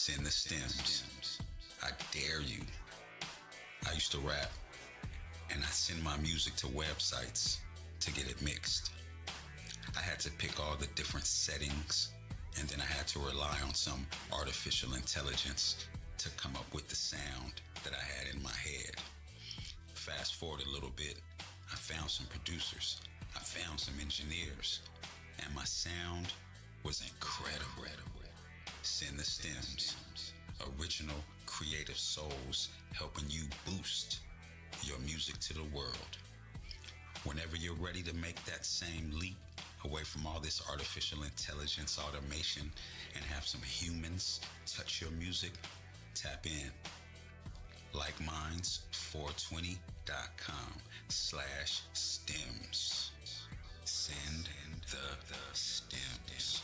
Send the stems. I dare you. I used to rap, and I send my music to websites to get it mixed. I had to pick all the different settings, and then I had to rely on some artificial intelligence to come up with the sound that I had in my head. Fast forward a little bit, I found some producers, I found some engineers, and my sound was incredible. Send the stems. Original creative souls helping you boost your music to the world. Whenever you're ready to make that same leap away from all this artificial intelligence automation and have some humans touch your music, tap in. likemind420.com/stems. Send the stems.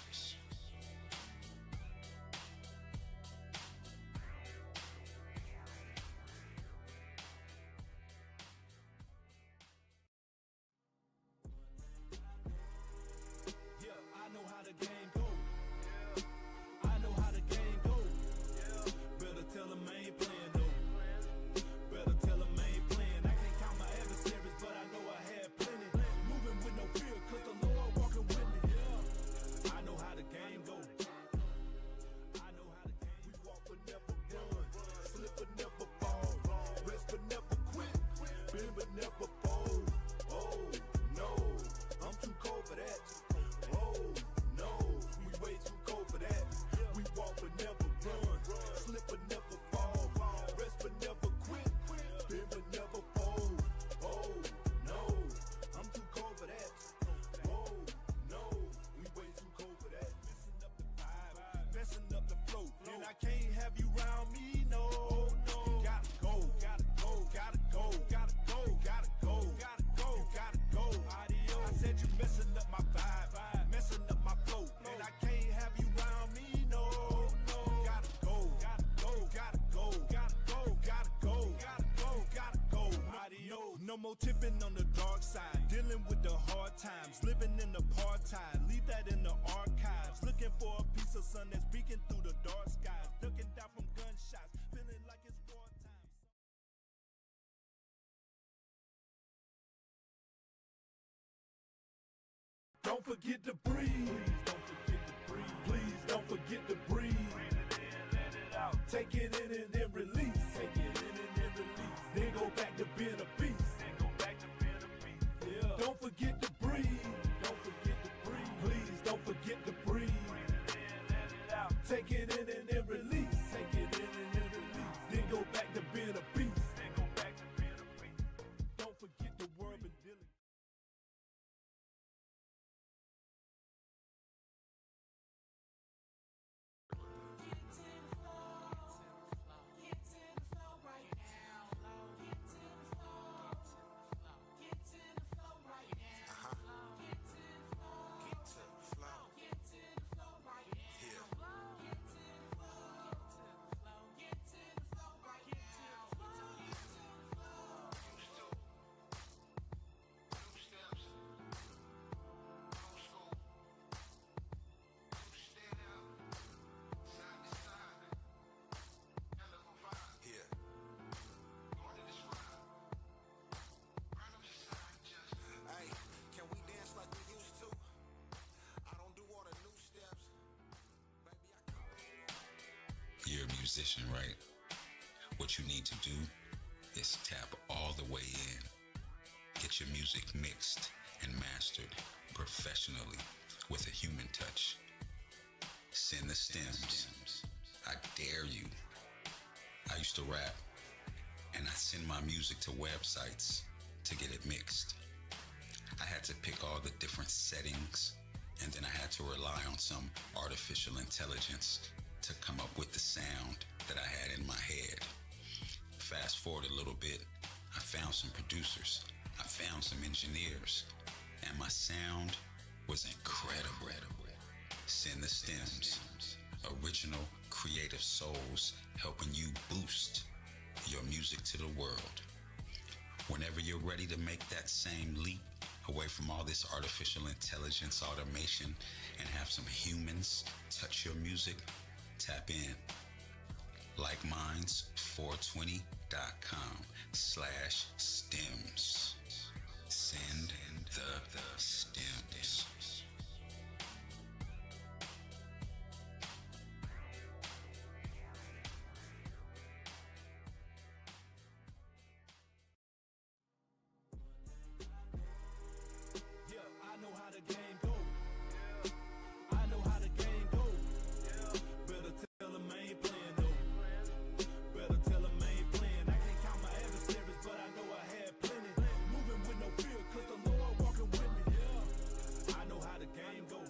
I know how the game go. I know how the game go. Better tell them I ain't playing though. Better tell them I ain't playing. I can't count my adversaries, but I know I had plenty. Moving with no fear, cause the Lord walking with me. I know how the game go. I know how the game. We walk but never run, slip but never fall, rest but never quit, bend but never fold. Oh no, I'm too cold for that. Oh no, we way too cold for that. We walk but never run, slip but never fall, rest but never quit, bend but never fold. Oh no, I'm too cold for that. Oh no, we way too cold for that. Messing up the vibe, messing up the flow, and I can't have you round me, no, no. Gotta go, gotta go, gotta go, gotta go, gotta go, gotta go, gotta go. Adios. I said you messing up my vibe, messing up my flow, and I can't have you round me, no, no. Gotta go, gotta go, gotta go, gotta go, gotta go, gotta go, gotta go. Adios. No more tipping on the dark side, dealing with the hard times, living in the part-time, leave that in the archives, looking for a piece of sun that's peeking through the dark skies, ducking down from gunshots, feeling like it's wartime. Don't forget to breathe. Please don't forget to breathe. Breathe it in, let it out. Take it in and then release. Take it in and then release. Then go back to being a beast. Then go back to being a beast. Yeah. Don't forget to breathe. Don't forget to breathe. Please don't forget to breathe. Breathe it in, let it out. Take it in and then release. Take it in and then release. Then go back to being a beast. Then go back to being a beast. Don't forget the world been dealing. Hey, can we dance like we used to? I don't do all the new steps. Baby, You're a musician, right? What you need to do is tap all the way in. Get your music mixed and mastered professionally with a human touch. Send the stems. I dare you. I used to rap, and I send my music to websites to get it mixed. I had to pick all the different settings, and then I had to rely on some artificial intelligence to come up with the sound that I had in my head. Fast forward a little bit, I found some producers, I found some engineers, and my sound was incredible. Send the stems. Original creative souls helping you boost your music to the world. Whenever you're ready to make that same leap away from all this artificial intelligence automation and have some humans touch your music, tap in. LikeMinds420.com/stems. Send the stems. Yeah, I know how the game go. I know how the game go. Better tell them I ain't playing though. Better tell them I ain't playing. I can't count my adversaries, but I know I had plenty. Moving with no fear, cause the Lord walking with me. Yeah, I know how the game go.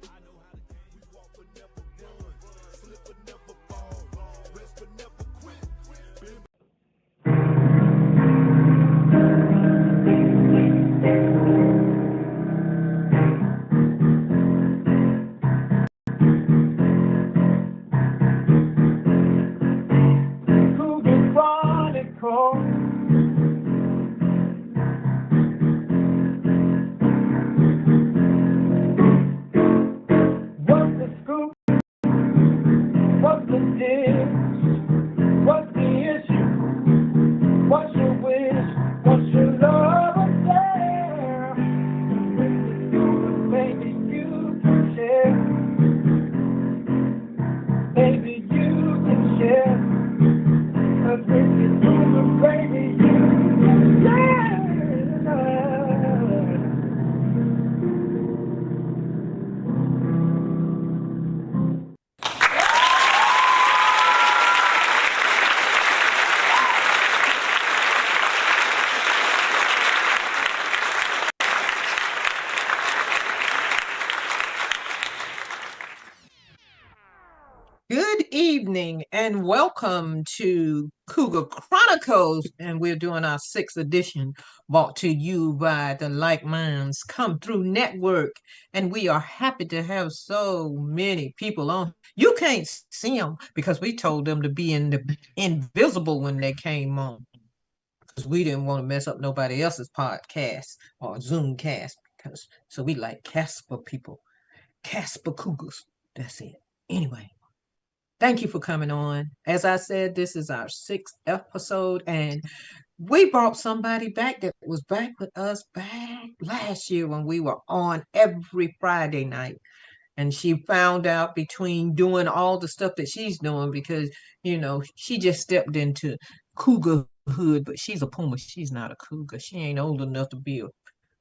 I know how the game. We walk but never run, slip but never fall, rest but never quit. Been Cougar Chronicles. What's the scoop? What's the deal? What's the issue? What's your wish? What's your love affair? Maybe you can share. Maybe you can share. Cause when you do the baby, you can share. Good evening and welcome to Cougar Chronicles, and we're doing our 6th edition, brought to you by the Like Minds Come Through Network, and we are happy to have so many people on. You can't see them because we told them to be invisible when they came on, because we didn't want to mess up nobody else's podcast or Zoom cast, because so we like Casper people, Casper Cougars. That's it. Anyway. Thank you for coming on. As I said, this is our 6th episode, and we brought somebody back that was back with us back last year when we were on every Friday night. And she found out between doing all the stuff that she's doing, because, she just stepped into cougarhood, but she's a puma. She's not a cougar. She ain't old enough to be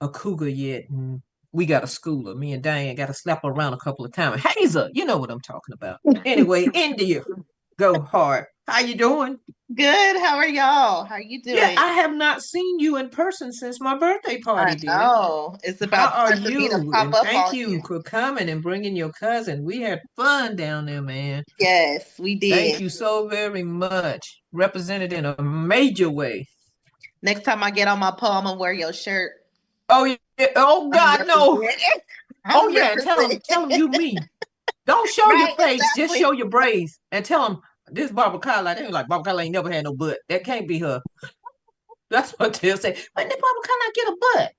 a cougar yet. And we got to school her. Me and Diane got to slap her around a couple of times. Hazel, you know what I'm talking about. Anyway, India, go hard. How you doing? Good. How are y'all? How you doing? Yeah, I have not seen you in person since my birthday party, dear. know. It's about How are time for me to you? pop And up thank on you for coming and bringing your cousin. We had fun down there, man. Yes, we Thank did. you so very much. Represented in a major way. Next time I get on my pole, I'm gonna wear your shirt. Oh yeah. Oh God, no. Representing. Oh yeah. Tell him you me. Don't show your Right, face. Just exactly. show your braids and tell them this Barbara Carlyles. They ain't like Barbara Carlyles ain't never had no butt. That can't be her. That's what they'll say. When did Barbara Carlyles get a butt?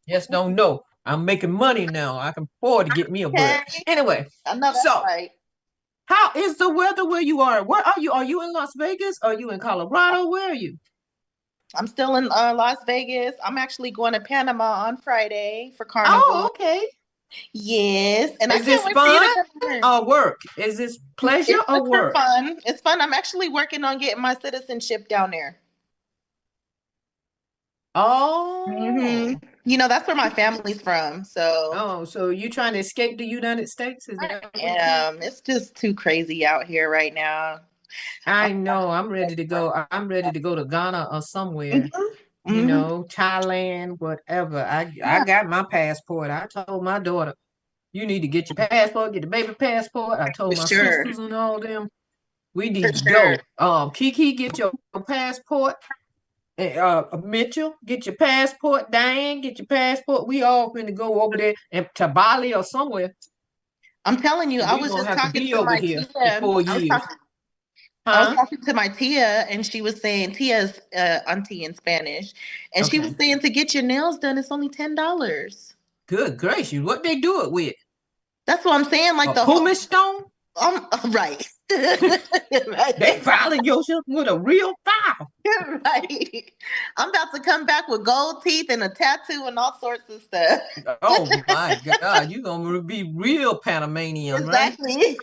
Just don't know. I'm making money now. I can afford to get me a butt. Okay. Anyway, I know that's so right. how is the weather where you are? Where are you? Are you in Las Vegas? Are you in Colorado? Where are you? I'm still in Las Vegas. I'm actually going to Panama on Friday for Oh, Carnival. okay. Yes, and Is I this can't wait for you fun to come here. or work? Is this pleasure It's or super work? fun. It's fun. I'm actually working on getting my citizenship down there. Oh. That's where my family's from. So Oh, so you trying to escape the United States? Is that what it is? it's just too crazy out here right now. I know. I'm ready to go. I'm ready to go to Ghana or somewhere. Mm-hmm. Thailand, whatever. I got my passport. I told my daughter, you need to get your passport, get the baby passport. I told For my sure. sisters and all them, we For need to sure. go. Kiki, get your passport. Mitchell, get your passport. Diane, get your passport. We all finna go over there and to Bali or somewhere. I'm telling you, I We was gonna just have to talking be to over my here in tia. 4 years. I was Huh? talking to my tia, and she was saying Tia's auntie in Spanish, and she was Okay. saying to get your nails done, it's only $10. Good gracious, what they do it with? That's what I'm saying. Like A the whole pumice stone? Right. They filing your shit with a real file. Right. I'm about to come back with gold teeth and a tattoo and all sorts of stuff. Oh my God, you're gonna be real Panamanian, right? Exactly.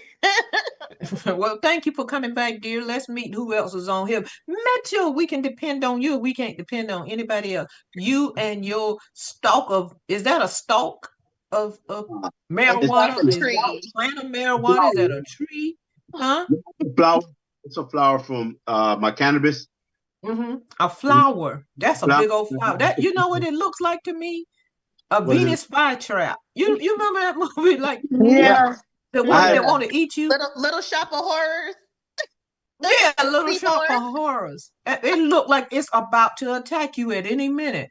Well, thank you for coming back, dear. Let's meet who else is on here. Mitchell, we can depend on you. We can't depend on anybody else. You and your stalk of, is that a stalk of It's marijuana? like a Is that tree. a plant of marijuana? Is that a tree? Huh? Flower. It's a flower from my cannabis. A flower. That's a Flower. big old flower. That, you know what it looks like to me? A What is it? Venus flytrap. You remember that movie? Like Yeah, Yeah. the I one had that want to eat you? Little shop of horrors. Yeah, a little shop Seymour. of horrors. It looked like it's about to attack you at any minute.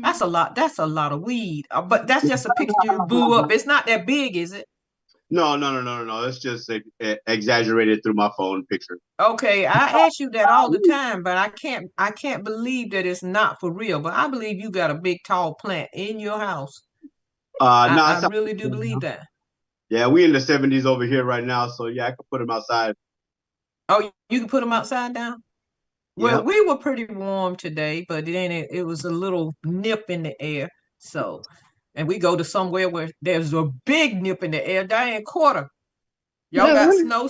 That's a lot. That's a lot of weed. But that's just a picture you blew up. It's not that big, is it? no. It's just exaggerated through my phone picture. Okay, I ask you that all the time, but I can't believe that it's not for real. But I believe you got a big tall plant in your house. No, I it's not. really do believe that. Yeah, we in the 70s over here right now, so yeah, I could put them outside. Oh, you can put them upside down? Well, Yeah. we were pretty warm today, but then it was a little nip in the air. So, and we go to somewhere where there's a big nip in the air. Diane Quarter, y'all got snow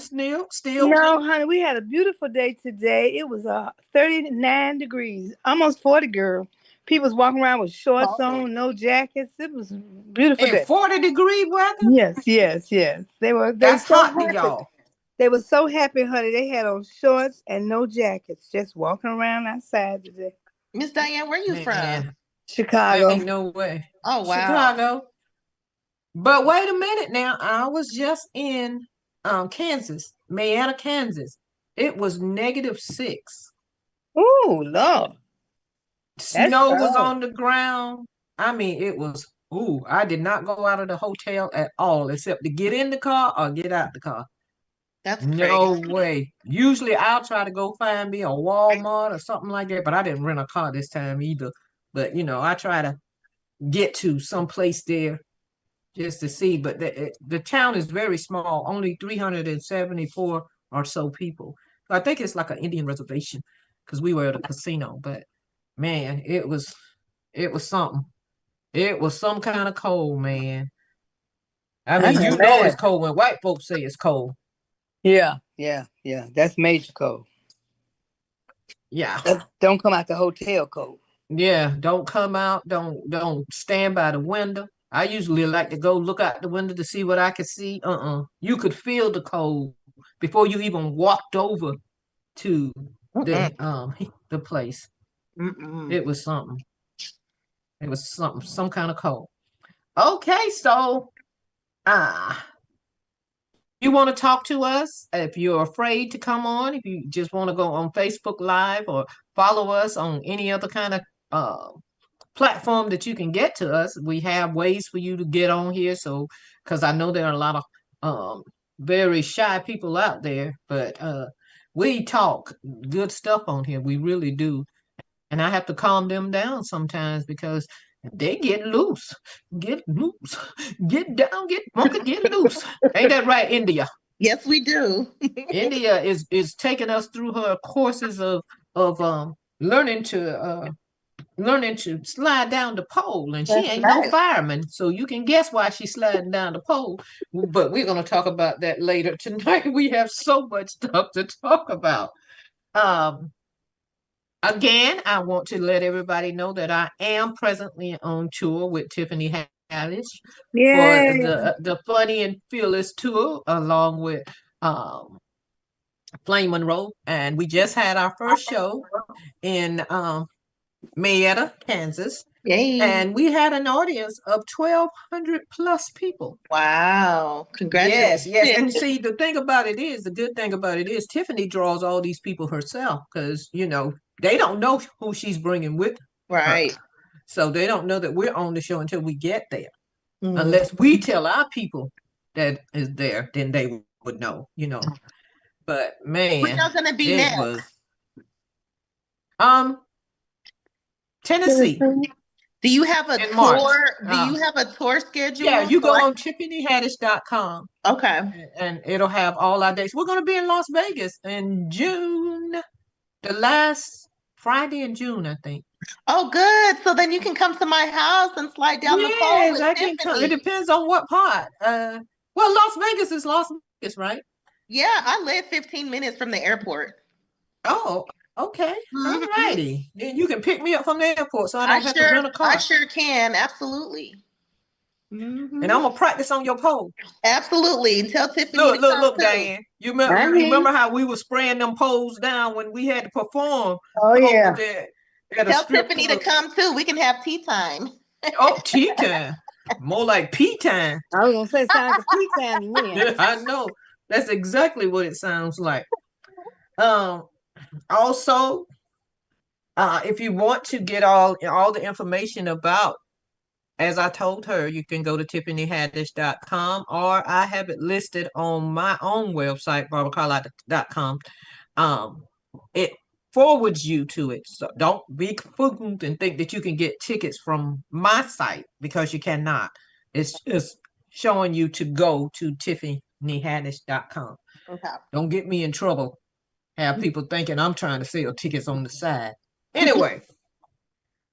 still? No, honey, we had a beautiful day today. It was 39 degrees, almost 40, girl. People was walking around with shorts Oh. on, no jackets. It was a beautiful And day. 40-degree weather? Yes. They were That's so hot to happy. y'all. They were so happy, honey. They had on shorts and no jackets, just walking around outside today. Miss Diane, where you from? Man, Chicago. ain't no way. Oh, wow. Chicago. But wait a minute now. I was just in Kansas, Marietta, Kansas. It was -6. Oh, Lord. That's Snow was cold. on the ground. I mean, it was, ooh, I did not go out of the hotel at all except to get in the car or get out the car. That's No crazy. way. Usually I'll try to go find me a Walmart or something like that, but I didn't rent a car this time either. But, I try to get to some place there just to see. But the town is very small, only 374 or so people. So I think it's like an Indian reservation because we were at a casino. But man, it was something. It was some kind of cold, man. I I mean, know it's that. cold when white folks say it's cold. Yeah. That's major cold. Yeah. Don't come out the hotel cold. Yeah, don't come out, don't stand by the window. I usually like to go look out the window to see what I could see. You could feel the cold before you even walked over to the place. It was something. It was something, some kind of cold. Okay, so you want to talk to us, if you're afraid to come on, if you just want to go on Facebook Live or follow us on any other kind of platform that you can get to us, we have ways for you to get on here. So, because I know there are a lot of very shy people out there, but we talk good stuff on here. We really do. And I have to calm them down sometimes because they get loose. Get loose. Get down, get funky, get loose. Ain't that right, India? Yes, we do. India is taking us through her courses of learning to slide down the pole, and she That's ain't no right. fireman, so you can guess why she's sliding down the pole. But we're going to talk about that later tonight. We have so much stuff to talk about. Um, Again, I want to let everybody know that I am presently on tour with Tiffany Haddish for Yay. the Funny and Fearless tour, along with Flame Monroe, and we just had our first show in Marietta, Kansas. Yay. And we had an audience of 1,200 plus people. Wow. Congratulations. Yes. And see, the good thing about it is Tiffany draws all these people herself because, they don't know who she's bringing with her. Right. So they don't know that we're on the show until we get there. Unless we tell our people that is there, then they would know, But man, Where y'all gonna be next? was Tennessee. Do you have a in March. tour? Do you have a tour schedule? Yeah, you So go on tiffanyhaddish.com Okay. and it'll have all our dates. We're going to be in Las Vegas in June, the last Friday in June, I think. Oh, good. So then you can come to my house and slide down the pole Yes, with I can come. It Tiffany. depends on what part. Well, Las Vegas is Las Vegas, right? Yeah, I live 15 minutes from the airport. Oh, okay. All Mhm. righty. Then you can pick me up from the airport so I I don't have to rent a I car. sure can. Absolutely. And I'm gonna practice on your pole. Absolutely. And tell Tiffany to come Look, too. Diane. You remember how we were spraying them poles down when we had to perform Oh over yeah. there at a Tell strip Tiffany to club? come too. We can have tea time. Oh, tea time. More like pea time. I was gonna say sounds like tea time to me. Yeah, I know. That's exactly what it sounds like. Also, if you want to get all the information about, as I told her, you can go to tiffanyhaddish.com, or I have it listed on my own website, barbaracarlisle.com. It forwards you to it. So don't be fooled and think that you can get tickets from my site, because you cannot. It's just showing you to go to tiffanyhaddish.com. Okay. Don't get me in trouble. Have people thinking I'm trying to sell tickets on the side. Anyway,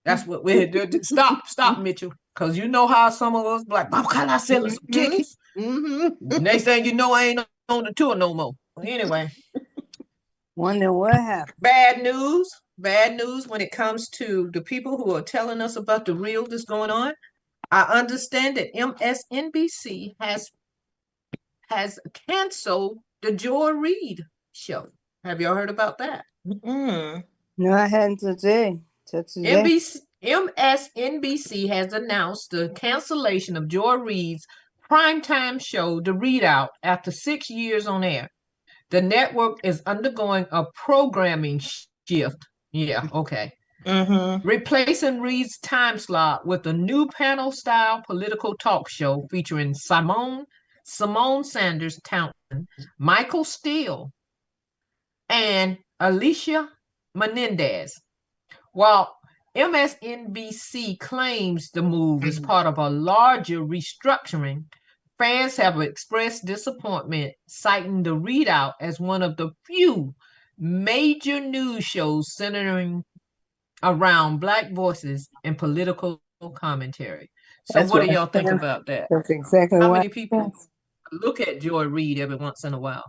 that's what we had to do. Stop, Mitchell. Because you know how some of us like, Bob, can I sell some tickets? Next thing you know, I ain't on the tour no more. Anyway, Wonder what happened. bad news. Bad news when it comes to the people who are telling us about the real that's going on. I understand that MSNBC has canceled the Joy Reid show. Have y'all heard about that? Mm. No, I hadn't today. MSNBC has announced the cancellation of Joy Reid's primetime show, The Readout, after 6 years on air. The network is undergoing a programming shift. Yeah, okay. Replacing Reid's time slot with a new panel-style political talk show featuring Simone Sanders Townsend, Michael Steele, and Alicia Menendez. While MSNBC claims the move is part of a larger restructuring, fans have expressed disappointment, citing The Readout as one of the few major news shows centering around Black voices and political commentary. So what do y'all think about that? That's exactly How what. many people look at Joy Reid every once in a while?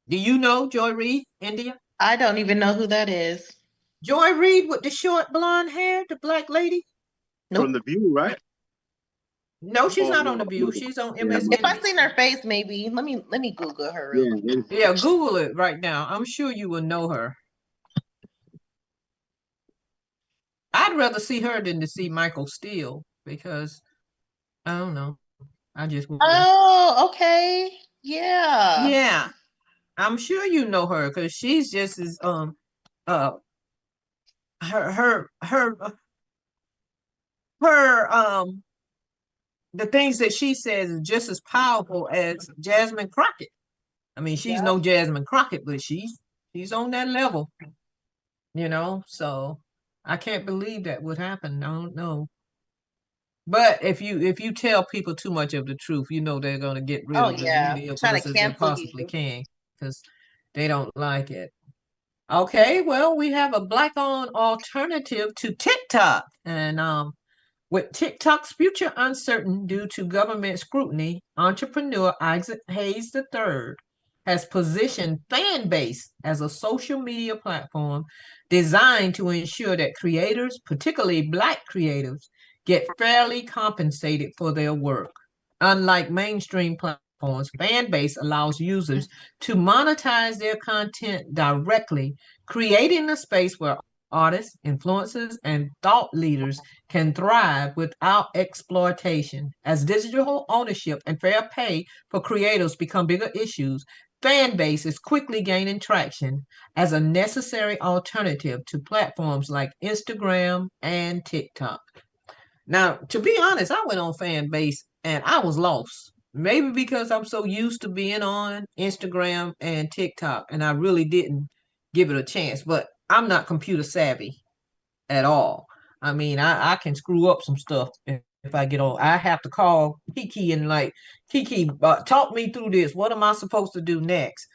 Do you know Joy Reid, India? I don't even know who that is. Joy Reid with the short blonde hair, the black lady? From The View, right? No, she's not on The View. She's on MSNBC. If I seen her face, maybe let me Google her real quick. Yeah, Google it right now. I'm sure you will know her. I'd rather see her than to see Michael Steele, because I don't know. I just would. Oh, okay. Yeah. Yeah. I'm sure you know her, because she's just as her the things that she says is just as powerful as Jasmine Crockett. I mean, she's no Jasmine Crockett, but she's on that level, so I can't believe that would happen. I don't know. But if you tell people too much of the truth, they're going to get rid of the media as Trying much to as they cancel possibly you. can, because they don't like it. Okay, well, we have a Black-owned alternative to TikTok. And with TikTok's future uncertain due to government scrutiny, entrepreneur Isaac Hayes III has positioned Fanbase as a social media platform designed to ensure that creators, particularly Black creatives, get fairly compensated for their work. Unlike mainstream platforms, Fanbase allows users to monetize their content directly, creating a space where artists, influencers, and thought leaders can thrive without exploitation. As digital ownership and fair pay for creators become bigger issues, Fanbase is quickly gaining traction as a necessary alternative to platforms like Instagram and TikTok. Now, to be honest, I went on Fanbase and I was lost. Maybe because I'm so used to being on Instagram and TikTok, and I really didn't give it a chance. But I'm not computer savvy at all. I mean, I can screw up some stuff if I get on. I have to call Kiki and like, Kiki, talk me through this. What am I supposed to do next?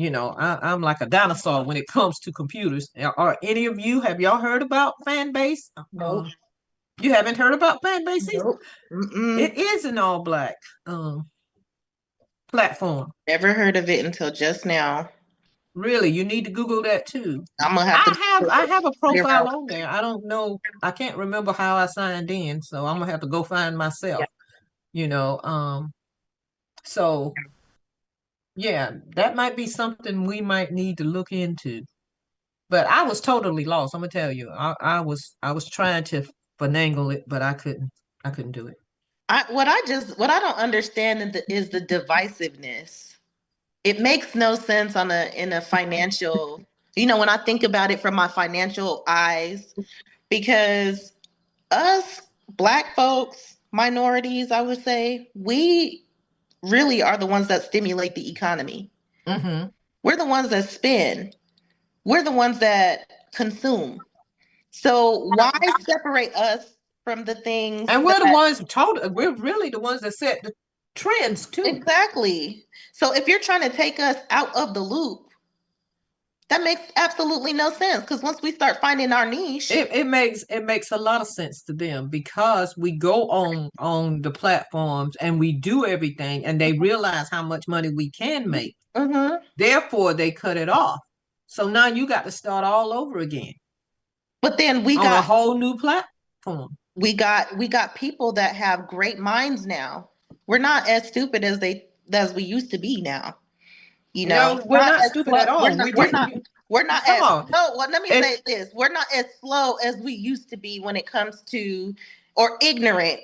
I'm like a dinosaur when it comes to computers. Are any of you, have y'all heard about fan base? Nope. You haven't heard about fan base either? Nope. Mm-mm. It is an all black platform. Never heard of it until just now. Really, you need to Google that too. I'm gonna have to I have a figure profile out. on there. I don't know. I can't remember how I signed in, so I'm gonna have to go find myself. Yeah. You know, so yeah, that might be something we might need to look into. But I was totally lost. I'm gonna tell you. I was trying to finagle it, but I couldn't do it. What I don't understand is the divisiveness. It makes no sense in a financial, when I think about it from my financial eyes, because us black folks, minorities, I would say, we really are the ones that stimulate the economy. Mm-hmm. We're the ones that spend. We're the ones that consume. So why separate us from the things And we're the that ones we're really the ones that set the trends too. exactly. So if you're trying to take us out of the loop, that makes absolutely no sense. Because once we start finding our niche, It makes a lot of sense to them because we go on the platforms and we do everything and they realize how much money we can make. mhm. Therefore, they cut it off. So now you got to start all over again But then on a whole new platform. we got people that have great minds now. We're not as stupid as we used to be now. No, we're Not not as stupid slow. at all. We didn't. We're not Come as on. no. Well, let me If say this: we're not as slow as we used to be when it comes to, or ignorant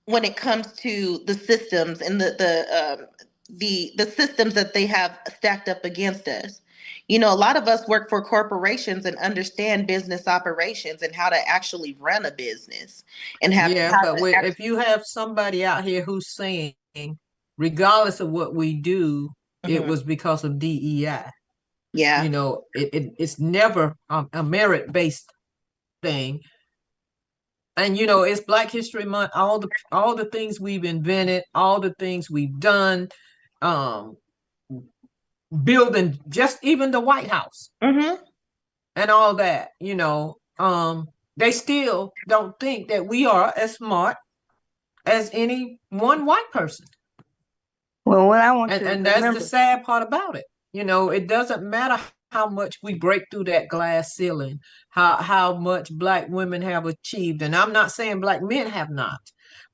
when it comes to the systems and the systems that they have stacked up against us. A lot of us work for corporations and understand business operations and how to actually run a business and have Yeah, how but to if you have somebody out here who's saying, regardless of what we do, it Mhm. was because of DEI. Yeah. It's never a merit-based thing. And it's Black History Month. All the things we've invented, all the things we've done, um, building just even the White House Hmm. and all that. They still don't think that we are as smart as any one white person. Well, what I want And you to and that's the remember, sad part about it. It doesn't matter how much we break through that glass ceiling, how much black women have achieved. And I'm not saying black men have not,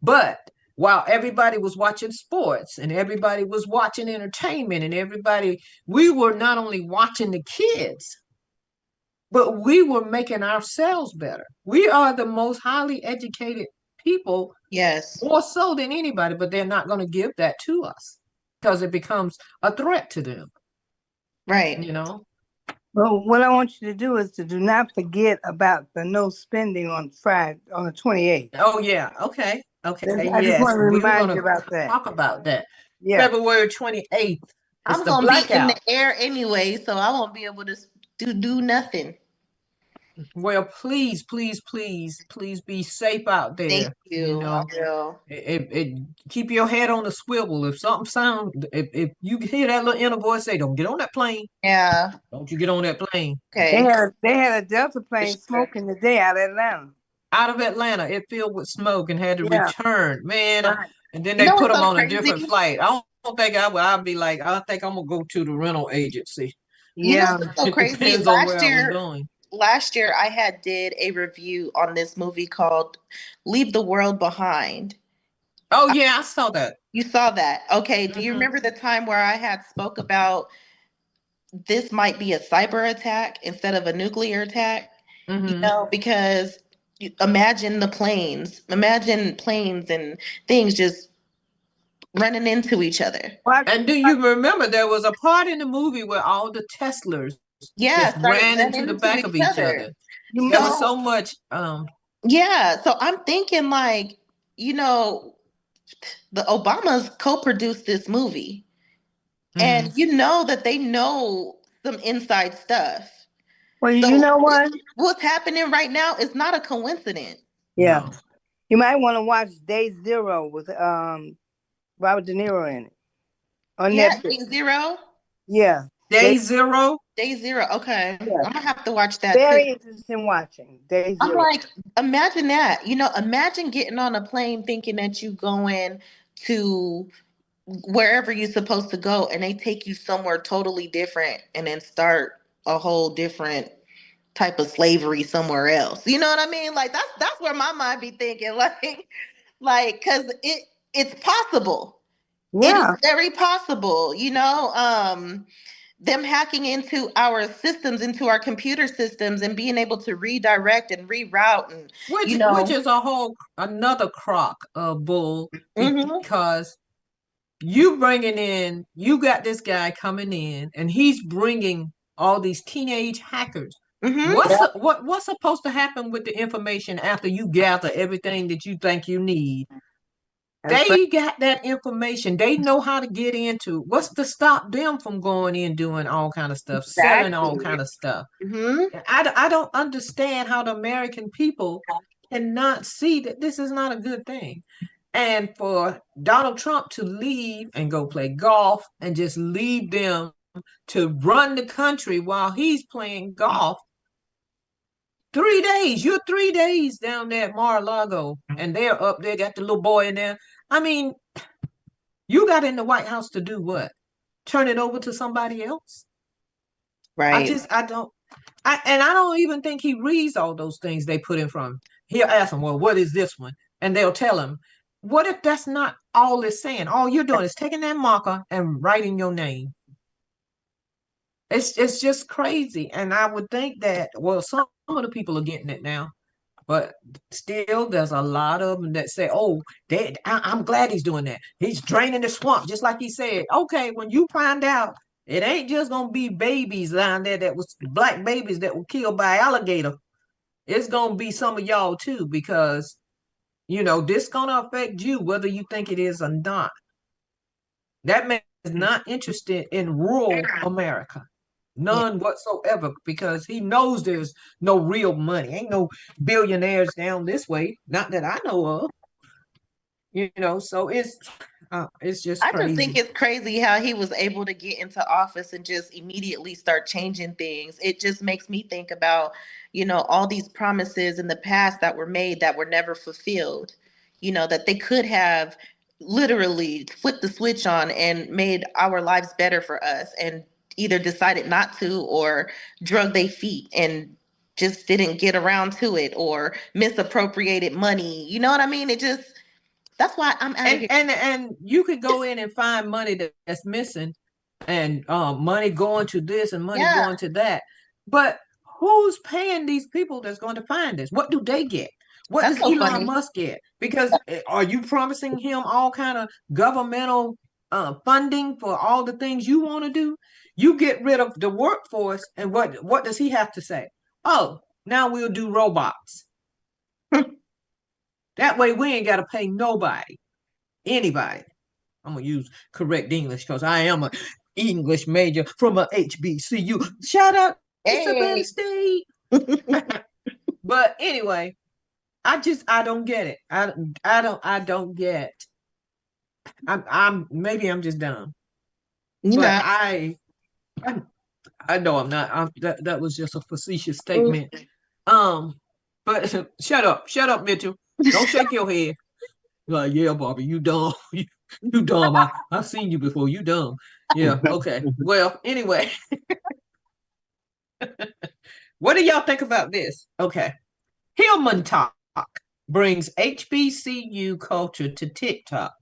but while everybody was watching sports and everybody was watching entertainment and we were not only watching the kids, but we were making ourselves better. We are the most highly educated people, Yes. more so than anybody, but they're not going to give that to us because it becomes a threat to them, Right. you know? well, what I want you to do is to do not forget about the no spending on Friday, on the 28th. Oh, yeah. Okay. Okay. I just Yes. want to We're going remind you to about that. talk about that. Yeah. February 28th. It's I'm the gonna be in the blackout. air anyway, so I won't be able to do nothing. Well, please, please, please, please be safe out Thank there. you. I will. Keep your head on the swivel. If you hear that little inner voice say, "Don't get on that plane," Yeah. don't you get on that plane. They Okay. had a Delta For plane sure. smoking today out of Atlanta. Out of Atlanta, it filled with smoke and had to Yeah. return, man. Right. And then You they know put what's them so on a different crazy? flight. I don't think I would. I'd be like, I think I'm gonna go to the rental agency. You know Yeah. what's so It crazy? depends on where I was going. Last year I had did a review on this movie called Leave the World Behind. Oh yeah, I saw that. You saw that. Okay. Do you Hmm. remember the time where I had spoke about this might be a cyber attack instead of a nuclear attack? Hmm. Because imagine planes and things just running into each other. Watch, And do you remember there was a part in the movie where all the Teslers Yeah, just started ran into running the into back each of each other. other? you There remember? was So so much. yeah, so I'm thinking like, you know, the Obamas co-produced this movie, and Mhm. that they know some inside stuff. Well, you So know what? what's happening right now is not a coincidence. Yeah. No. You might want to watch Day Zero with Robert De Niro in it on Yeah, Netflix. Day Zero. Yeah. Day Day, zero. Day Zero. Okay. I'm yeah. gonna have to watch that too. Very interesting watching. Day I'm Zero. like, imagine that. Imagine getting on a plane thinking that you going to wherever you're supposed to go and they take you somewhere totally different and then start a whole different type of slavery somewhere else. You know what I mean? Like that's where my mind be thinking like cuz it's possible. It is Yeah. very possible, them hacking into our systems, into our computer systems, and being able to redirect and reroute, and Which is a whole another crock of bull hmm because you got this guy coming in and he's bringing all these teenage hackers. hmm What's supposed to happen with the information after you gather everything that you think you need? That's right. They got that information. They know how to get into. What's to stop them from going in doing all kind of stuff, selling all exactly. kind of stuff? hmm I don't understand how the American people cannot see that this is not a good thing. And for Donald Trump to leave and go play golf and just leave them to run the country while he's playing golf, 3 days, you're 3 days down there at Mar-a-Lago, and they're up there, got the little boy in there. I mean, you got in the White House to do what? Turn it over to somebody else? Right. I don't, I don't even think he reads all those things they put in front of him. He'll ask them, well, what is this one? And they'll tell him, what if that's not all it's saying? All you're doing is taking that marker and writing your name. It's just crazy. And I would think that, well, some of the people are getting it now, but still there's a lot of them that say, oh, I'm glad he's doing that. He's draining the swamp, just like he said. Okay, when you find out it ain't just gonna be babies down there that was black babies that were killed by alligator. It's gonna be some of y'all too, because this gonna affect you whether you think it is or not. That man is not interested in rural America. Yeah. None whatsoever, because he knows there's no real money. Ain't no billionaires down this way. Not that I know of. So it's just I just think crazy. it's crazy how he was able to get into office and just immediately start changing things. It just makes me think about, all these promises in the past that were made that were never fulfilled, that they could have literally flipped the switch on and made our lives better for us and either decided not to or drug their feet and just didn't get around to it or misappropriated money. You know what I mean? That's why I'm out of And here. and you could go in and find money that's missing, and money going to this and money Yeah, going to that. But who's paying these people that's going to find this? What do they get? What that's does so Elon funny. Musk get? Because are you promising him all kind of governmental funding for all the things you want to do? You get rid of the workforce, and what does he have to say? Oh, now we'll do robots. That way we ain't got to pay nobody, anybody. I'm gonna use correct English because I am a English major from a HBCU. Shout out to Savannah Hey, State. But anyway, I don't get it. I don't get. I'm maybe I'm just dumb, you but know, I, I know I'm not. That was just a facetious mm, statement. But shut up, Mitchell. Don't shake your head. Like, yeah, Bobby, you dumb. You dumb. I've seen you before. You dumb. Yeah, okay. Well, anyway, what do y'all think about this? Okay. Hillman Talk brings HBCU culture to TikTok.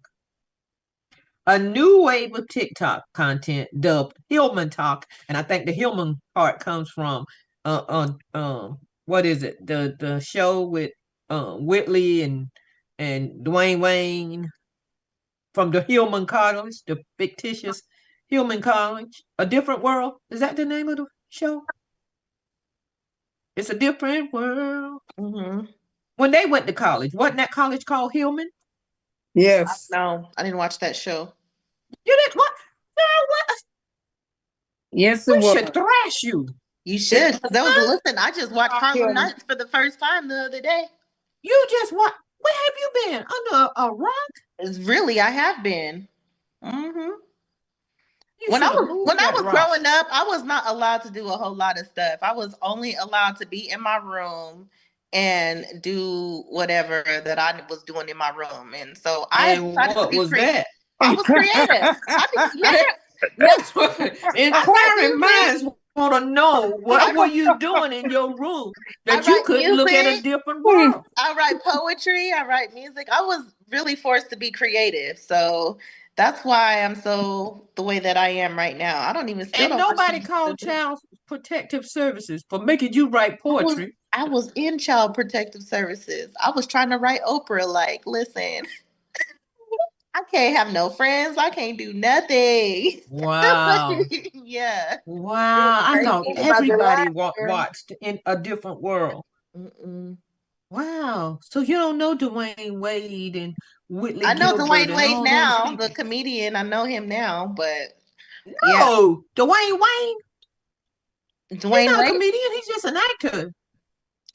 A new wave of TikTok content dubbed Hillman Talk, and I think the Hillman part comes from what is it? The show with Whitley and Dwayne Wayne from the Hillman College, the fictitious Hillman College, A Different World. Is that the name of the show? It's a different world. mm-hmm. When they went to college, wasn't that college called Hillman? Yes. No, I didn't watch that show. You didn't what? Girl, what? Yes, it We was. should thrash you. You should. Listen, I just watched Harlem Nights for the first time the other day. You just what? Where have you been? Under a rock? It's really, I have been. Mm-hmm. When I was growing up, I was not allowed to do a whole lot of stuff. I was only allowed to be in my room and do whatever that I was doing in my room. And so I decided to be that? I was creative. That's what inquiring minds want to know. What were you doing in your room that you couldn't look at a different world? I write poetry. I write music. I was really forced to be creative. So that's why I'm so the way that I am right now. I don't even still. And nobody called Child Protective Services for making you write poetry. I was in Child Protective Services. I was trying to write Oprah. Like, listen, I can't have no friends. I can't do nothing. Wow. Yeah. Wow. I thought everybody watched in a different world. Mm-mm. Wow. So you don't know Dwayne Wade and Whitley I know Gilbert Dwayne and Wade all now, those the comedian. I know him now, but no, Dwayne Wayne. He's not Wade? a comedian. He's just an actor.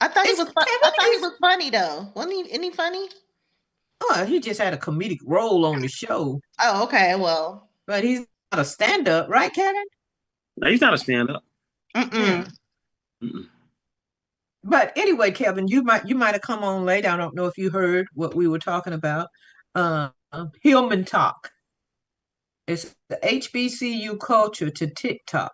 I thought he was. I thought he was funny though. Wasn't he? Any funny? Oh, he just had a comedic role on the show. Oh, okay. Well, but he's not a stand-up, right, Kevin? No, he's not a stand-up. Mm-mm. Mm-mm. But anyway, Kevin, you might have come on late. I don't know if you heard what we were talking about. Hillman Talk. It's the HBCU culture to TikTok.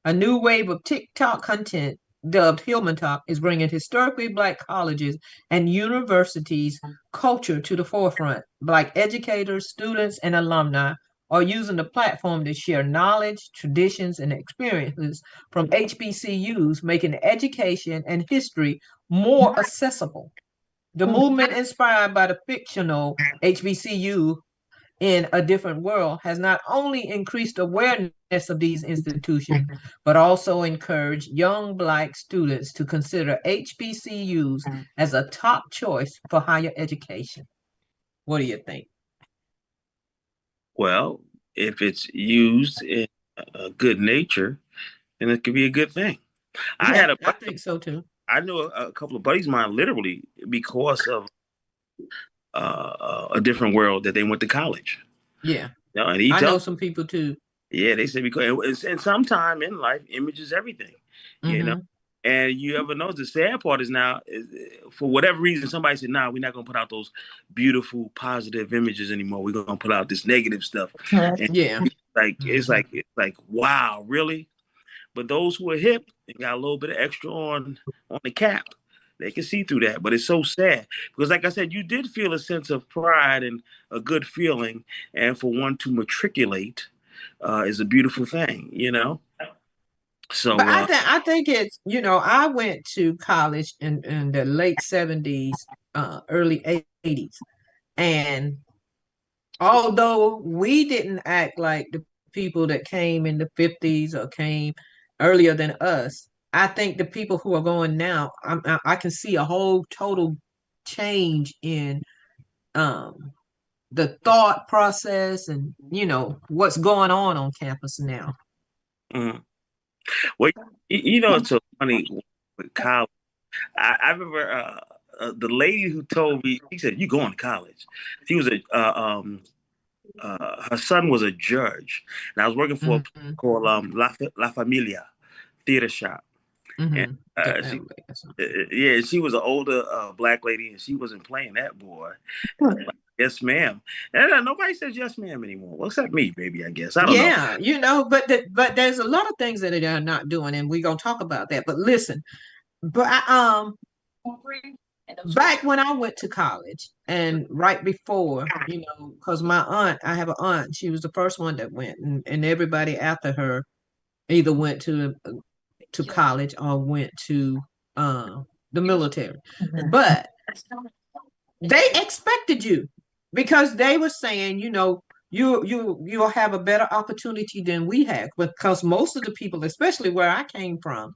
A new wave of TikTok content dubbed Hillman Talk is bringing historically Black colleges and universities culture to the forefront. Black educators, students, and alumni are using the platform to share knowledge, traditions, and experiences from HBCUs, making education and history more accessible. The movement, inspired by the fictional HBCU in a different world, has not only increased awareness of these institutions, but also encouraged young Black students to consider HBCUs as a top choice for higher education. What do you think? Well, if it's used in good nature, then it could be a good thing. I think so too. I knew a couple of buddies of mine literally because of a different world that they went to college. Yeah. You know, and I know some people too. Yeah, they say because and sometime in life, image is everything. You know, and you ever know the sad part is now, for whatever reason, somebody said, "Nah, we're not gonna put out those beautiful, positive images anymore. We're gonna put out this negative stuff." And it's like, wow, really? But those who are hip and got a little bit of extra on the cap, they can see through that. But it's so sad because, like I said, you did feel a sense of pride and a good feeling, and for one to matriculate is a beautiful thing, you know. So, but I think it's, I went to college in the late 70s, early 80s, and although we didn't act like the people that came in the 50s or came earlier than us, I think the people who are going now, I can see a whole total change in the thought process and what's going on campus now. Mm-hmm. Well, it's so funny with college. I remember the lady who told me, she said, "You going to college?" She was her son was a judge, and I was working for a place called La Familia Theater Shop. And she was an older Black lady, and she wasn't playing that boy. Like, yes, ma'am. And nobody says yes, ma'am anymore. Well, except me, baby, I guess. I don't know. But there's a lot of things that they are not doing, and we're gonna talk about that. But listen, back when I went to college, and right before, because I have an aunt, she was the first one that went, and everybody after her either went to college or went to the military. But they expected you, because they were saying, you'll have a better opportunity than we have, because most of the people, especially where I came from,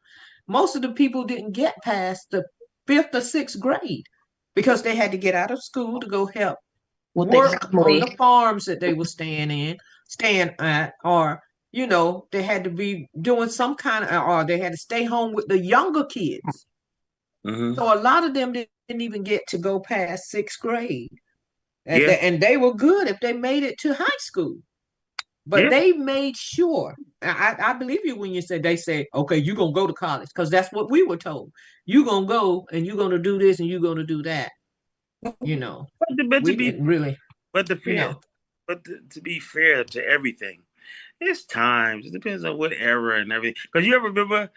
most of the people didn't get past the 5th or 6th grade because they had to get out of school to go help work on the farms that they were staying at, or you know, they had to be doing some kind of, or they had to stay home with the younger kids. Mm-hmm. So a lot of them didn't even get to go past sixth grade. Yeah. And they were good if they made it to high school. But Yeah. they made sure. I believe you when you say they said, okay, you're gonna go to college, because that's what we were told. You're gonna go and you're gonna do this and you're gonna do that. You know, But to we be, didn't really, but the you fair, know. but to be fair to everything, it's times. It depends on what era and everything. Because you ever remember,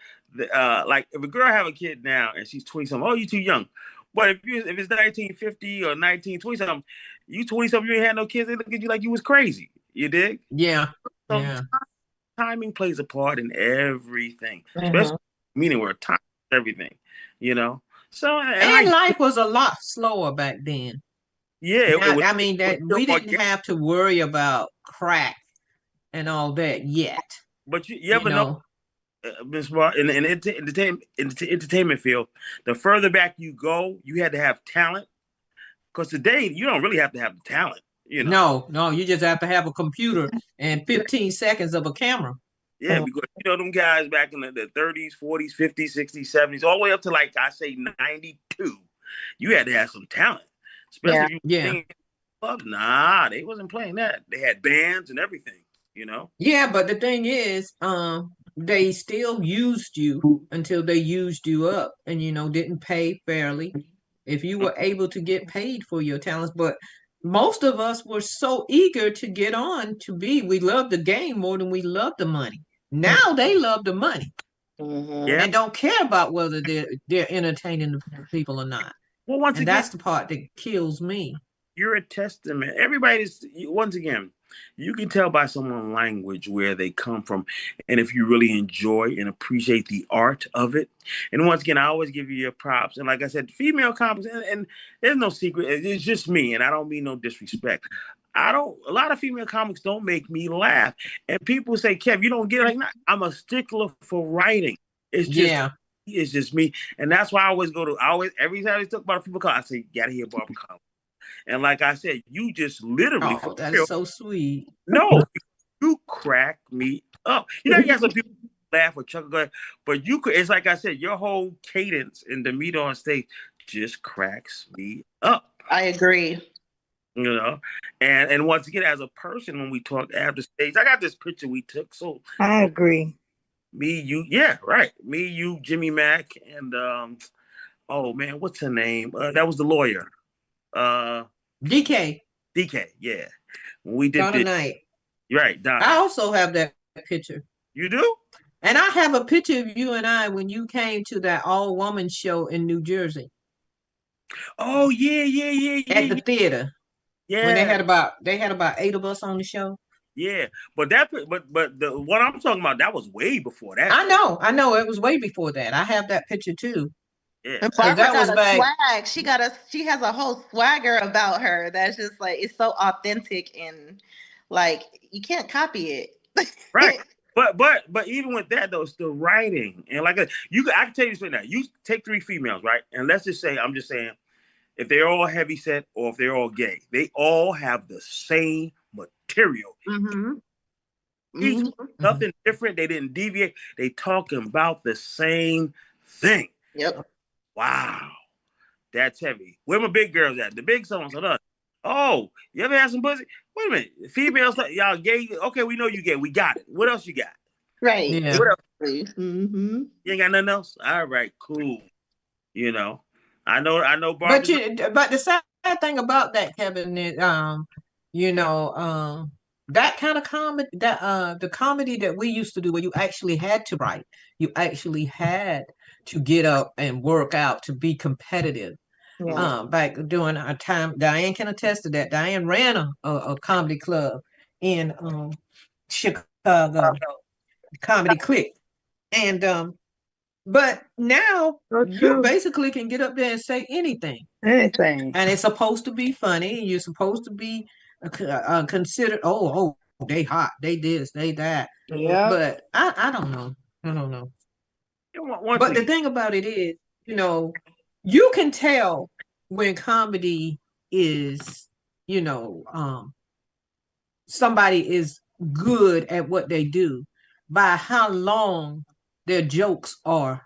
like if a girl have a kid now and she's 20 something, oh, you too young. But if it's 1950 or 1920 something, you 20 something, you ain't had no kids. They look at you like you was crazy. You dig? Yeah, So yeah. timing plays a part in everything, Mhm. especially meaning where time is everything. You know. So and And I life was a lot slower back then. yeah, it was I mean it was that still we didn't organic. have to worry about crack and all that yet. But you You ever know, know. Miss Bar, in the entertainment field, the further back you go, you had to have talent. Because today you don't really have to have the talent, you know. No, no, you just have to have a computer and 15 seconds of a camera. Yeah, because you know them guys back in the 30s, 40s, 50s, 60s, 70s, all the way up to like I say 92, you had to have some talent. Especially Yeah. if you were Yeah. singing clubs. Nah, they wasn't playing that. They had bands and everything, you know. Yeah, but the thing is, they still used you until they used you up and you know didn't pay fairly if you were able to get paid for your talents. But most of us were so eager to get on to be, we love the game more than we love the money. Now they love the money Mm-hmm. Yeah. and don't care about whether they're entertaining the people or not. Well, once And again, that's the part that kills me. you're a testament. Everybody's once again, you can tell by someone's language where they come from, and if you really enjoy and appreciate the art of it. And once again, I always give you your props. And like I said, female comics, and there's no secret. It's just me, and I don't mean no disrespect. I don't. A lot of female comics don't make me laugh, and people say, "Kev, you don't get it." Like, nah, I'm a stickler for writing. It's just. Yeah. It's just me, and that's why I always go to. I always every time they talk about a female comic, I say, "You gotta hear Barbara Collins." And like I said, you just literally for Oh, that is real. so sweet. No, you crack me up. You know, you have some people laugh or chuckle, but you could. It's like I said, your whole cadence and the meat on stage just cracks me up. I agree. You know, and once again, as a person, when we talk after stage, I got this picture we took. So I agree. me, you, yeah, right. Me, you, Jimmy Mack, and oh man, what's her name? That was the lawyer. DK, DK, yeah. When we did Donna this, Knight. right, Donna. I also have that picture. You do? And I have a picture of you and I when you came to that all woman show in New Jersey Oh yeah, yeah, yeah, at the yeah, theater when yeah, they had about 8 of us on the show. yeah. But the what I'm talking about that was way before that. I know it was way before that. I have that picture too. Yeah, And 'Cause Barbara that was got a back. swag. She has a whole swagger about her that's just like it's so authentic and like you can't copy it. right. But even with that though, it's the writing and like I can tell you something now. You take 3 females, right? And let's just say I'm just saying if they're all heavy set or if they're all gay, they all have the same material. Mm-hmm. Each Mm-hmm. nothing different. They didn't deviate. They talking about the same thing. Yep. Wow. That's heavy. Where my big girls at? The big songs on us. Oh, you ever had some pussy? Wait a minute. Females, y'all gay? Okay, we know you gay. We got it. What else you got? Right. Yeah. What else? Mm-hmm. You ain't got nothing else? All right, cool. You know, I know, But Barbara. but the sad thing about that, Kevin, is you know, that kind of comedy, that the comedy that we used to do where you actually had to write, you actually had to get up and work out to be competitive. Yeah. Back during our time, Diane can attest to that. Diane ran a comedy club in Chicago, Comedy Click. And but now So you true. basically can get up there and say anything. Anything. And it's supposed to be funny. You're supposed to be considered, they hot, they this, they that. Yeah. But I don't know. I don't know. Once But the again, thing about it is, you know, you can tell when comedy is, you know, somebody is good at what they do by how long their jokes are,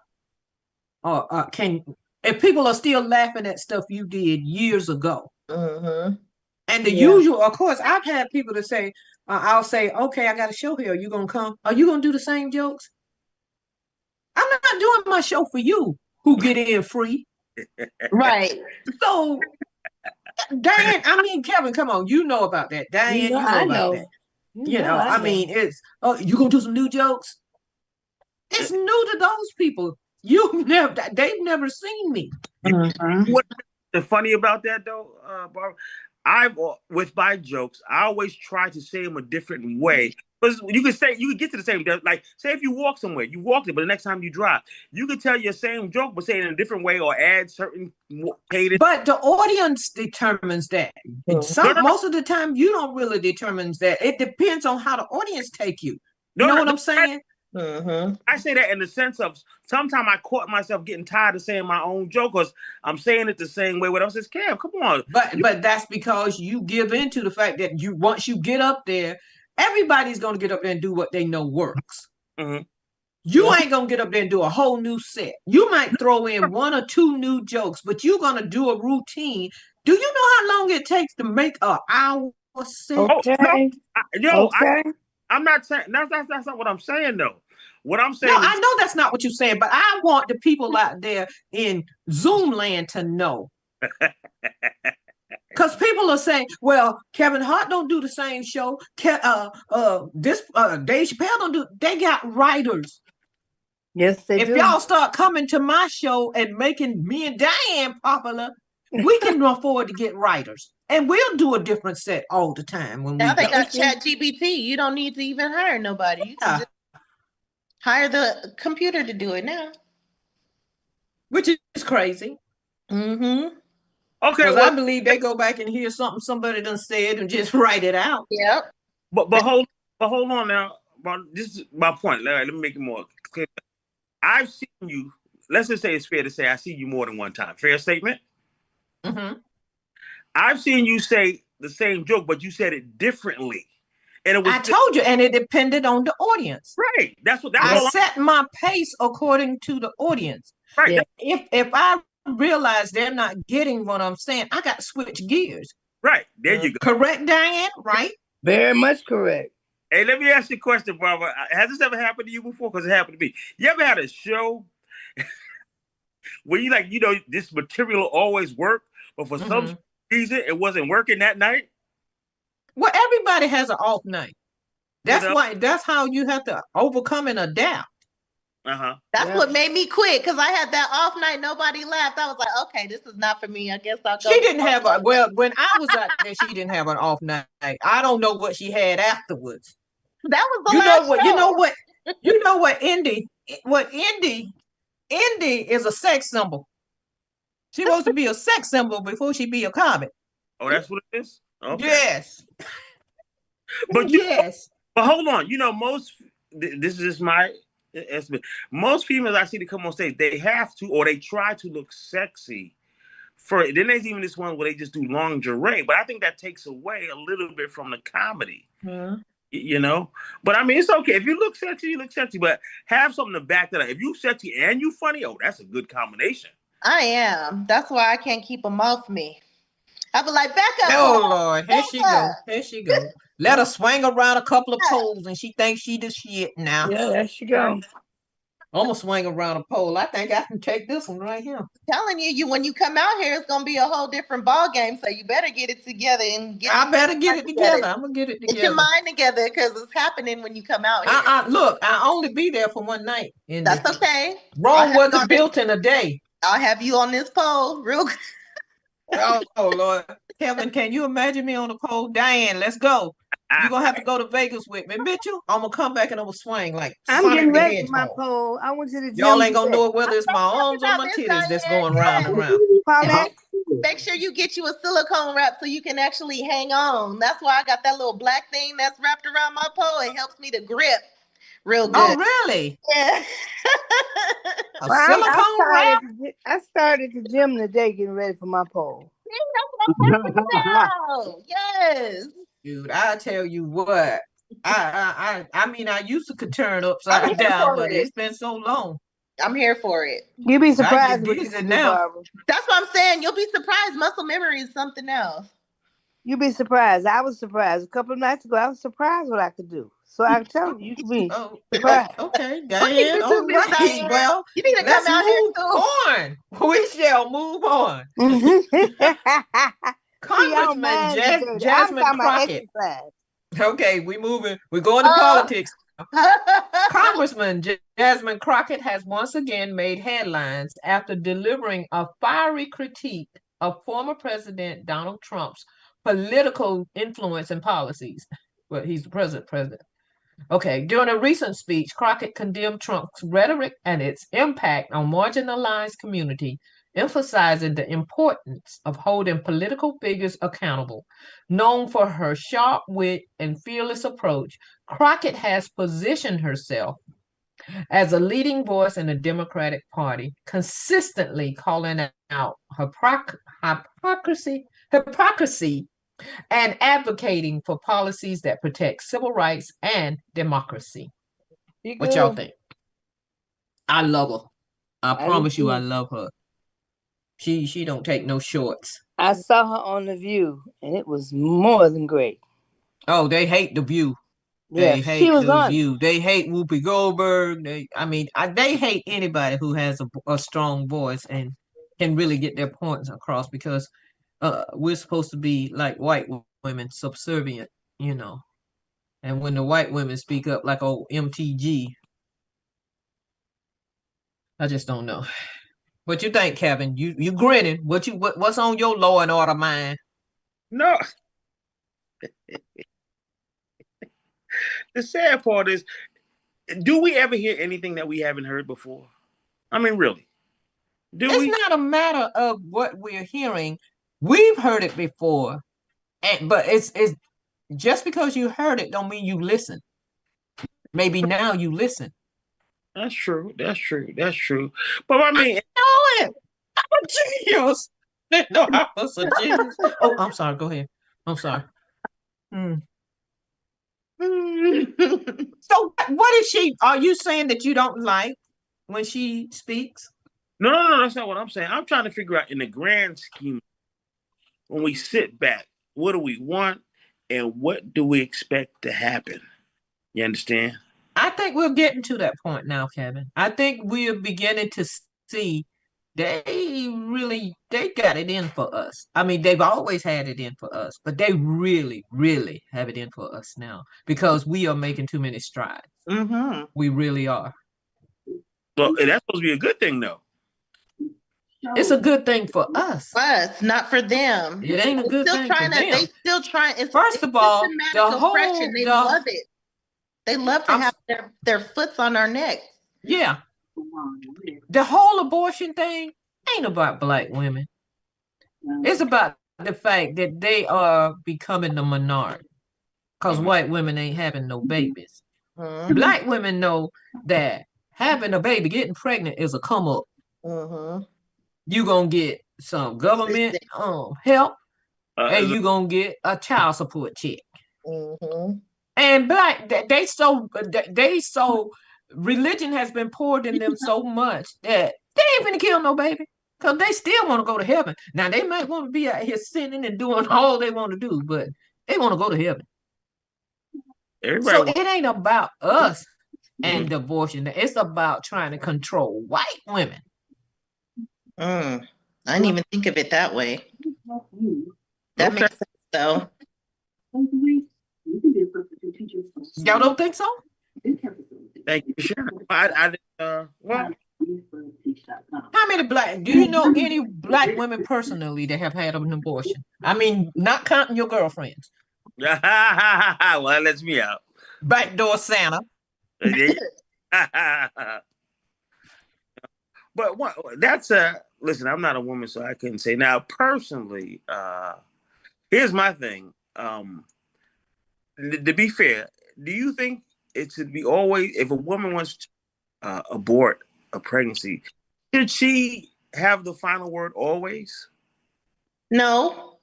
or can, if people are still laughing at stuff you did years ago. Mm-hmm. And the Yeah. usual, of course, I've had people to say, I'll say, okay, I got a show here. Are you going to come? Are you going to do the same jokes? I'm not doing my show for you who get in free. Right. So, Diane, I mean, Kevin, come on. You know about that. Diane, you know I about know. that. You know, I I know. mean, it's, oh, you going to do some new jokes? It's new to those people. They've never seen me. Mm-hmm. What's funny about that though, Barbara? With my jokes, I always try to say them a different way. Because you can get to the same, like, say if you walk somewhere, you walked it, but the next time you drive, you can tell your same joke, but say it in a different way or add certain cadence. But the audience determines that. Mm-hmm. Most of the time, you don't really determine that. It depends on how the audience take you. You No, know no, what I'm saying? Mm-hmm. I say that in the sense of sometimes I caught myself getting tired of saying my own joke because I'm saying it the same way. What else is Cam? Come on. But that's because you give into the fact that once you get up there, everybody's gonna get up there and do what they know works. Mm-hmm. You ain't gonna get up there and do a whole new set. You might throw in one or two new jokes, but you're gonna do a routine. Do you know how long it takes to make an hour set? Okay. Oh, okay. I'm not saying that's not what I'm saying though. What I'm No, saying I know that's not what you're saying, but I want the people out there in Zoom land to know. Because people are saying, well, Kevin Hart don't do the same show. Dave Chappelle don't do. They got writers. Yes, they If do. y'all start coming to my show and making me and Diane popular, we can afford to get writers, and we'll do a different set all the time when Now we they go. got ChatGPT. You don't need to even hire nobody. You can just hire the computer to do it now. Which is crazy. Mm-hmm. Okay, Because I believe they go back and hear something somebody done said and just write it out. Yep. But hold on now. This is my point. Let me make it more clear. I've seen you. Let's just say it's fair to say I see you more than one time. Fair statement. Mm-hmm. I've seen you say the same joke, but you said it differently, and it was. I told you, and it depended on the audience. Right. That's I all. set my pace according to the audience. Right. Yeah. If I realize they're not getting what I'm saying, I got to switch gears. Right. There you go. Correct, Diane? Right? Very much correct. Hey, let me ask you a question, Barbara. Has this ever happened to you before? Because it happened to me. You ever had a show where you this material always work, but for some reason it wasn't working that night? Well, everybody has an off night. That's You know? why. That's how you have to overcome and adapt. That's what made me quit, because I had that off night. Nobody laughed. I was like, okay, this is not for me. I guess I'll go. She didn't have a when I was out there, she didn't have an off night. I don't know what she had afterwards. That was the last show. You know what Indy is a sex symbol. She wants to be a sex symbol before she be a comic. Oh, that's what it is? Okay. Yes. But yes. But hold on. This is my estimate. Most females I see to come on stage, they have to, or they try to look sexy. Then there's even this one where they just do lingerie, but I think that takes away a little bit from the comedy. Mm-hmm. You know, but I mean, it's okay if you look sexy. You look sexy, but have something to back that up. If you sexy and you funny, oh, that's a good combination. I am. That's why I can't keep them off me. I be like, back up. Oh Lord, here she go. Here she go. Let her swing around a couple of poles, and she thinks she the shit now. Yeah, there she go. I'm gonna swing around a pole. I think I can take this one right here. I'm telling you, when you come out here, it's gonna be a whole different ball game. So you better get it together and I better get it together. I'm gonna get it together. Get your mind together, because it's happening when you come out here. Look, I only be there for one night. That's okay. Rome wasn't built in a day. I'll have you on this pole real quick. Oh Lord, Kevin, can you imagine me on the pole? Diane, let's go. You're gonna have to go to Vegas with me, Mitchell. I'm gonna come back and I'm gonna swing like I'm getting ready for my pole. I went to the gym. Y'all ain't gonna know whether it's my arms or my titties that's going round and round. Make sure you get you a silicone wrap so you can actually hang on. That's why I got that little black thing that's wrapped around my pole. It helps me to grip real good. Oh, really? Yeah. I started the gym today getting ready for my pole. That's what I'm talking about. Yes. Dude, I tell you what, I mean, I used to could turn I'm upside here down, for but it. it's been so long. I'm here for it. You'd be I get surprised what you busy can do, now. Barbara. That's what I'm saying. You'll be surprised. Muscle memory is something else. You'd be surprised. I was surprised. A couple of nights ago, I was surprised what I could do. So I'm telling you, you could be Oh, surprised. okay, We need Diane. you All too, Miss right. Diane. Well, You need to let's come out here move too. on. We shall move on. See, y'all Congressman minds are dirty. I'm Jasmine talking about Crockett. exercise. Okay, we moving. We're going to Oh. politics. Congressman Jasmine Crockett has once again made headlines after delivering a fiery critique of former President Donald Trump's political influence and policies. Well, he's the president. Okay, during a recent speech, Crockett condemned Trump's rhetoric and its impact on marginalized community, emphasizing the importance of holding political figures accountable. Known for her sharp wit and fearless approach, Crockett has positioned herself as a leading voice in the Democratic Party, consistently calling out hypocrisy and advocating for policies that protect civil rights and democracy. What y'all think? I love her. I promise you, I love her. She don't take no shorts. I saw her on The View, and it was more than great. Oh, they hate The View. Yeah, They hate she was The on. View. They hate Whoopi Goldberg. They hate anybody who has a strong voice and can really get their points across because we're supposed to be like white women, subservient, you know. And when the white women speak up like old MTG, I just don't know. What you think, Kevin? You grinning? What's on your law and order mind? No. The sad part is, do we ever hear anything that we haven't heard before? I mean, really? It's not a matter of what we're hearing. We've heard it before, but it's just because you heard it don't mean you listen. Maybe now you listen. That's true. That's true. That's true. But I mean, I know it. I'm a genius. No, I was a genius. Oh, I'm sorry. Go ahead. I'm sorry. So what is she? Are you saying that you don't like when she speaks? No, that's not what I'm saying. I'm trying to figure out in the grand scheme, when we sit back, what do we want and what do we expect to happen? You understand? I think we're getting to that point now, Kevin. I think we're beginning to see they got it in for us. I mean, they've always had it in for us, but they really, really have it in for us now because we are making too many strides. Mm-hmm. We really are. Well, that's supposed to be a good thing, though. It's a good thing for us. Us, not for them. It ain't a good thing for them. They still trying. First of all, the whole they love it. They love to have their foots on our necks. Yeah. The whole abortion thing ain't about black women. It's about the fact that they are becoming the minority because white women ain't having no babies. Mm-hmm. Black women know that having a baby, getting pregnant is a come up. Mm-hmm. You're going to get some government help and you're going to get a child support check. Mm-hmm. And black, they so religion has been poured in them so much that they ain't gonna kill no baby because they still want to go to heaven. Now they might want to be out here sinning and doing all they want to do, but they want to go to heaven. So it ain't about us and abortion. It's about trying to control white women. I didn't even think of it that way. That makes sense, though. Y'all don't think so? Thank you for sharing. Well, how many do you know any black women personally that have had an abortion? I mean, not counting your girlfriends. Well, that lets me out. Backdoor Santa. But listen, I'm not a woman, so I couldn't say. Now, personally, here's my thing. To be fair, do you think it should be always, if a woman wants to abort a pregnancy, should she have the final word always? No,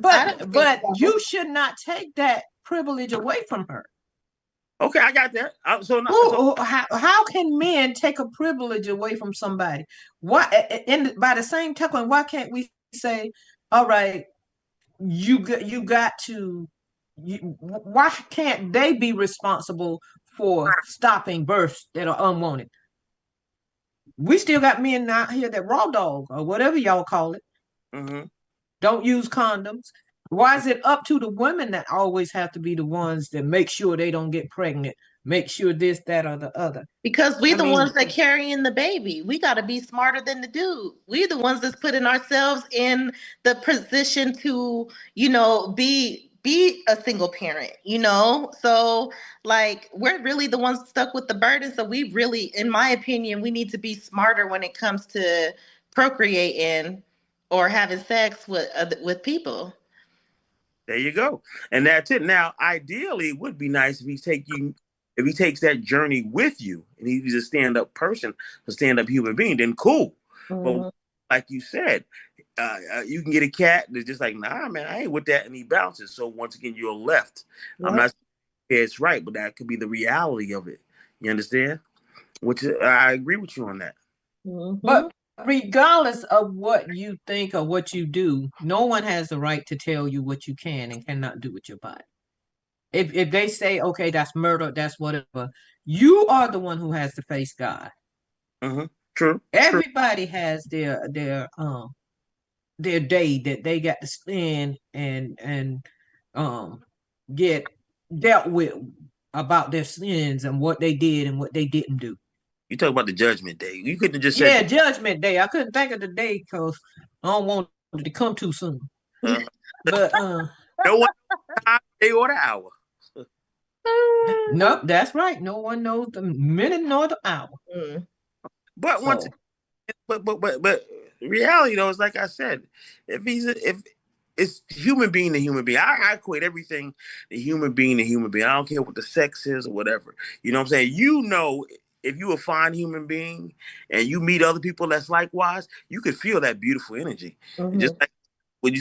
but you should not take that privilege away from her. Okay, I got that. How can men take a privilege away from somebody? Why? And by the same token, why can't we say, all right, you got to? Why can't they be responsible for stopping births that are unwanted? We still got men out here that raw dog or whatever y'all call it. Mm-hmm. Don't use condoms. Why is it up to the women that always have to be the ones that make sure they don't get pregnant, make sure this, that, or the other? Because we the ones that carrying the baby. We got to be smarter than the dude. We the ones that's putting ourselves in the position to, be a single parent, So like we're really the ones stuck with the burden. So we really, in my opinion, we need to be smarter when it comes to procreating or having sex with people. There you go. And that's it. Now, ideally, it would be nice if he takes that journey with you and he's a stand-up person, a stand-up human being, then cool. Mm-hmm. But like you said, you can get a cat that's just like, nah, man, I ain't with that, and he bounces. So once again, you're left. Yep. I'm not saying it's right, but that could be the reality of it. You understand? Which I agree with you on that. Mm-hmm. But regardless of what you think or what you do, no one has the right to tell you what you can and cannot do with your body. If they say, okay, that's murder, that's whatever, you are the one who has to face God. Mm-hmm. True. Everybody has their day that they got to spend and get dealt with about their sins and what they did and what they didn't do. You talk about the judgment day. You couldn't have just said judgment day. I couldn't think of the day because I don't want it to come too soon. But no one time, day or the hour. Nope, that's right. No one knows the minute nor the hour. But once, but reality though is like I said, if it's human being to human being, I equate everything to human being to human being. I don't care what the sex is or whatever. You know what I'm saying? If you a fine human being and you meet other people that's likewise, you could feel that beautiful energy. Mm-hmm. Just like when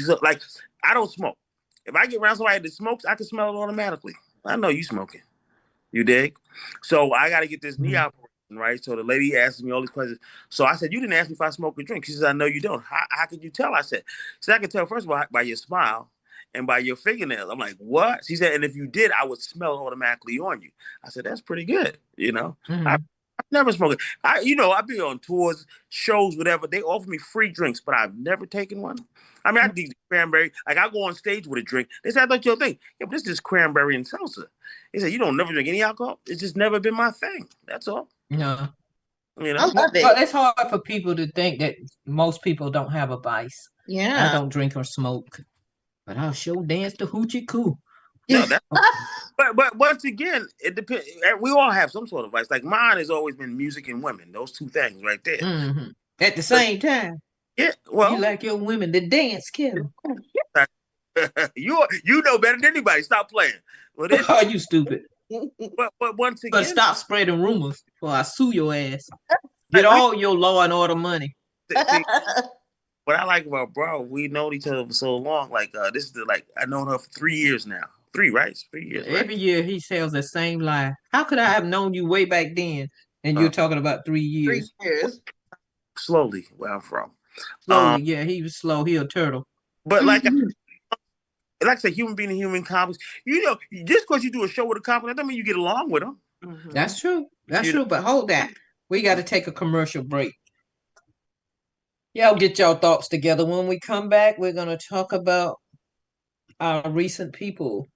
I don't smoke. If I get around somebody that smokes, I can smell it automatically. I know you smoking. You dig? So I got to get this knee operation, right? So the lady asked me all these questions. So I said, you didn't ask me if I smoke or drink. She says, I know you don't. How could you tell? I said, I can tell, first of all, by your smile and by your fingernails. I'm like, what? She said, and if you did, I would smell it automatically on you. I said, that's pretty good. Mm-hmm. I've never smoked. I've been on tours, shows, whatever. They offer me free drinks, but I've never taken one. I mean, I do cranberry. Like, I go on stage with a drink. They said, I thought you'll think, yeah, but this is just cranberry and salsa. They said, you don't never drink any alcohol? It's just never been my thing. That's all. No. I love it. But it's hard for people to think that most people don't have a vice. Yeah. I don't drink or smoke, but I'll sure dance the hoochie coo. No, but once again, it depends. We all have some sort of vice. Like mine has always been music and women. Those two things right there. Mm-hmm. At the same time. Yeah. Well, you like your women to dance, Kevin. You know better than anybody. Stop playing. Well, you stupid. But once again, but stop spreading rumors, or I sue your ass. Get all your Law and Order money. What I like about bro, we known each other for so long. Like this is I've known her for 3 years now. 3, right? 3 years. Right? Every year he tells the same lie. How could I have known you way back then? And you're talking about 3 years. 3 years. Slowly, where I'm from. Slowly, yeah, he was slow. He a turtle. But like I said, human being and human comics. Just because you do a show with a comic, that doesn't mean you get along with them. Mm-hmm. That's true. That's true. But hold that. We got to take a commercial break. Y'all get y'all thoughts together. When we come back, we're going to talk about our recent people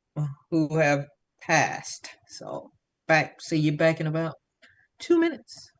who have passed. So see you back in about 2 minutes.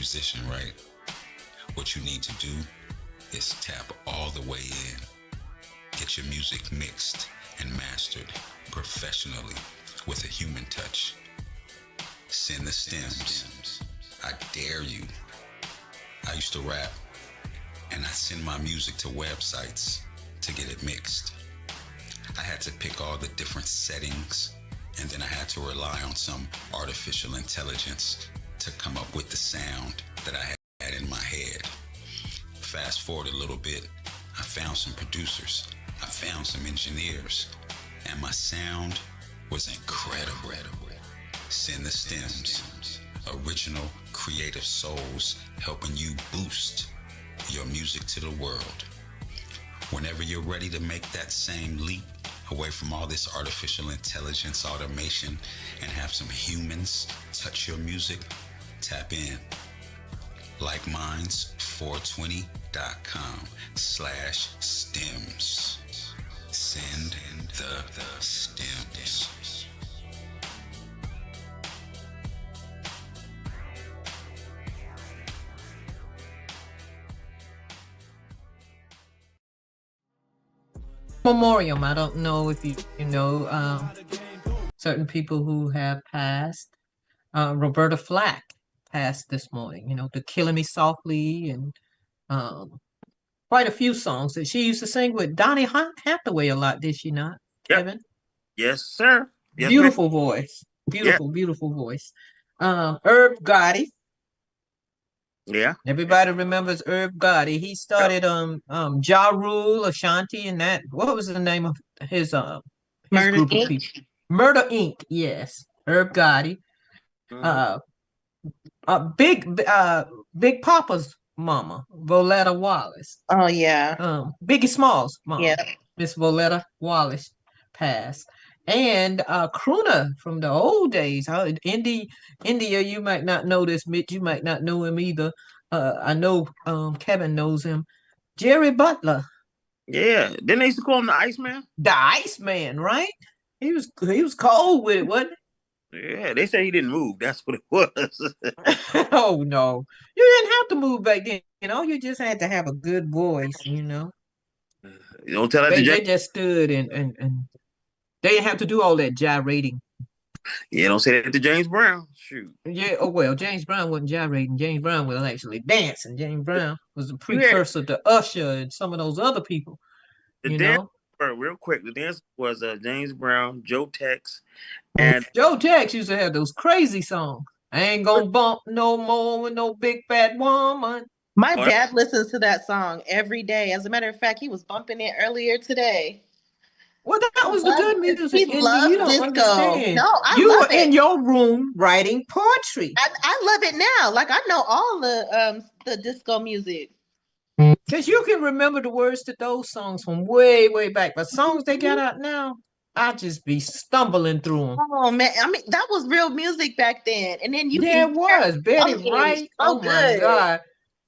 musician, right? What you need to do is tap all the way in. Get your music mixed and mastered professionally with a human touch. Send the stems. I dare you. I used to rap, and I send my music to websites to get it mixed. I had to pick all the different settings, and then I had to rely on some artificial intelligence to come up with the sound that I had in my head. Fast forward a little bit, I found some producers, I found some engineers, and my sound was incredible. Send the stems. Original creative souls helping you boost your music to the world. Whenever you're ready to make that same leap away from all this artificial intelligence automation and have some humans touch your music, tap in. LikeMinds420.com/stems. Send the stems. Memoriam. I don't know if you know certain people who have passed. Roberta Flack passed this morning. You know, the "Killing Me Softly" and quite a few songs that she used to sing with Donny Hathaway a lot. Did she not, Kevin? Yep. Yes, sir. Yes, beautiful voice. Beautiful voice. Herb Gotti. Yeah. Everybody remembers Herb Gotti. He started Ja Rule, Ashanti, and that. What was the name of his Murder group Inc. of people? Murder Inc. Yes, Herb Gotti. Big Papa's mama, Voletta Wallace. Oh yeah. Biggie Smalls' mama, Yeah. Miss Voletta Wallace passed. And crooner from the old days. India, you might not know this, Mitch. You might not know him either. I know Kevin knows him. Jerry Butler. Yeah. Didn't they used to call him the Iceman? The Iceman, right? He was cold with it, wasn't Yeah, they say he didn't move. That's what it was. Oh no. You didn't have to move back then, you know, you just had to have a good voice, you know. You don't tell that to They just stood and they didn't have to do all that gyrating. Yeah, don't say that to James Brown. Shoot. Yeah, oh well, James Brown wasn't gyrating. James Brown was actually dancing. James Brown was a precursor to Usher and some of those other people. The dance, real quick, the dance was James Brown, Joe Tex, and Joe Tex used to have those crazy songs. I ain't gonna bump no more with no big fat woman. My dad listens to that song every day. As a matter of fact, he was bumping it earlier today. Well, that was the good music. He loves you don't disco. understand. No, you love were in your room writing poetry. I love it now. Like I know all the disco music. Because you can remember the words to those songs from way, way back. But songs they got out now, I just be stumbling through them. Oh man, I mean that was real music back then. And then it was Betty Wright. Oh my God,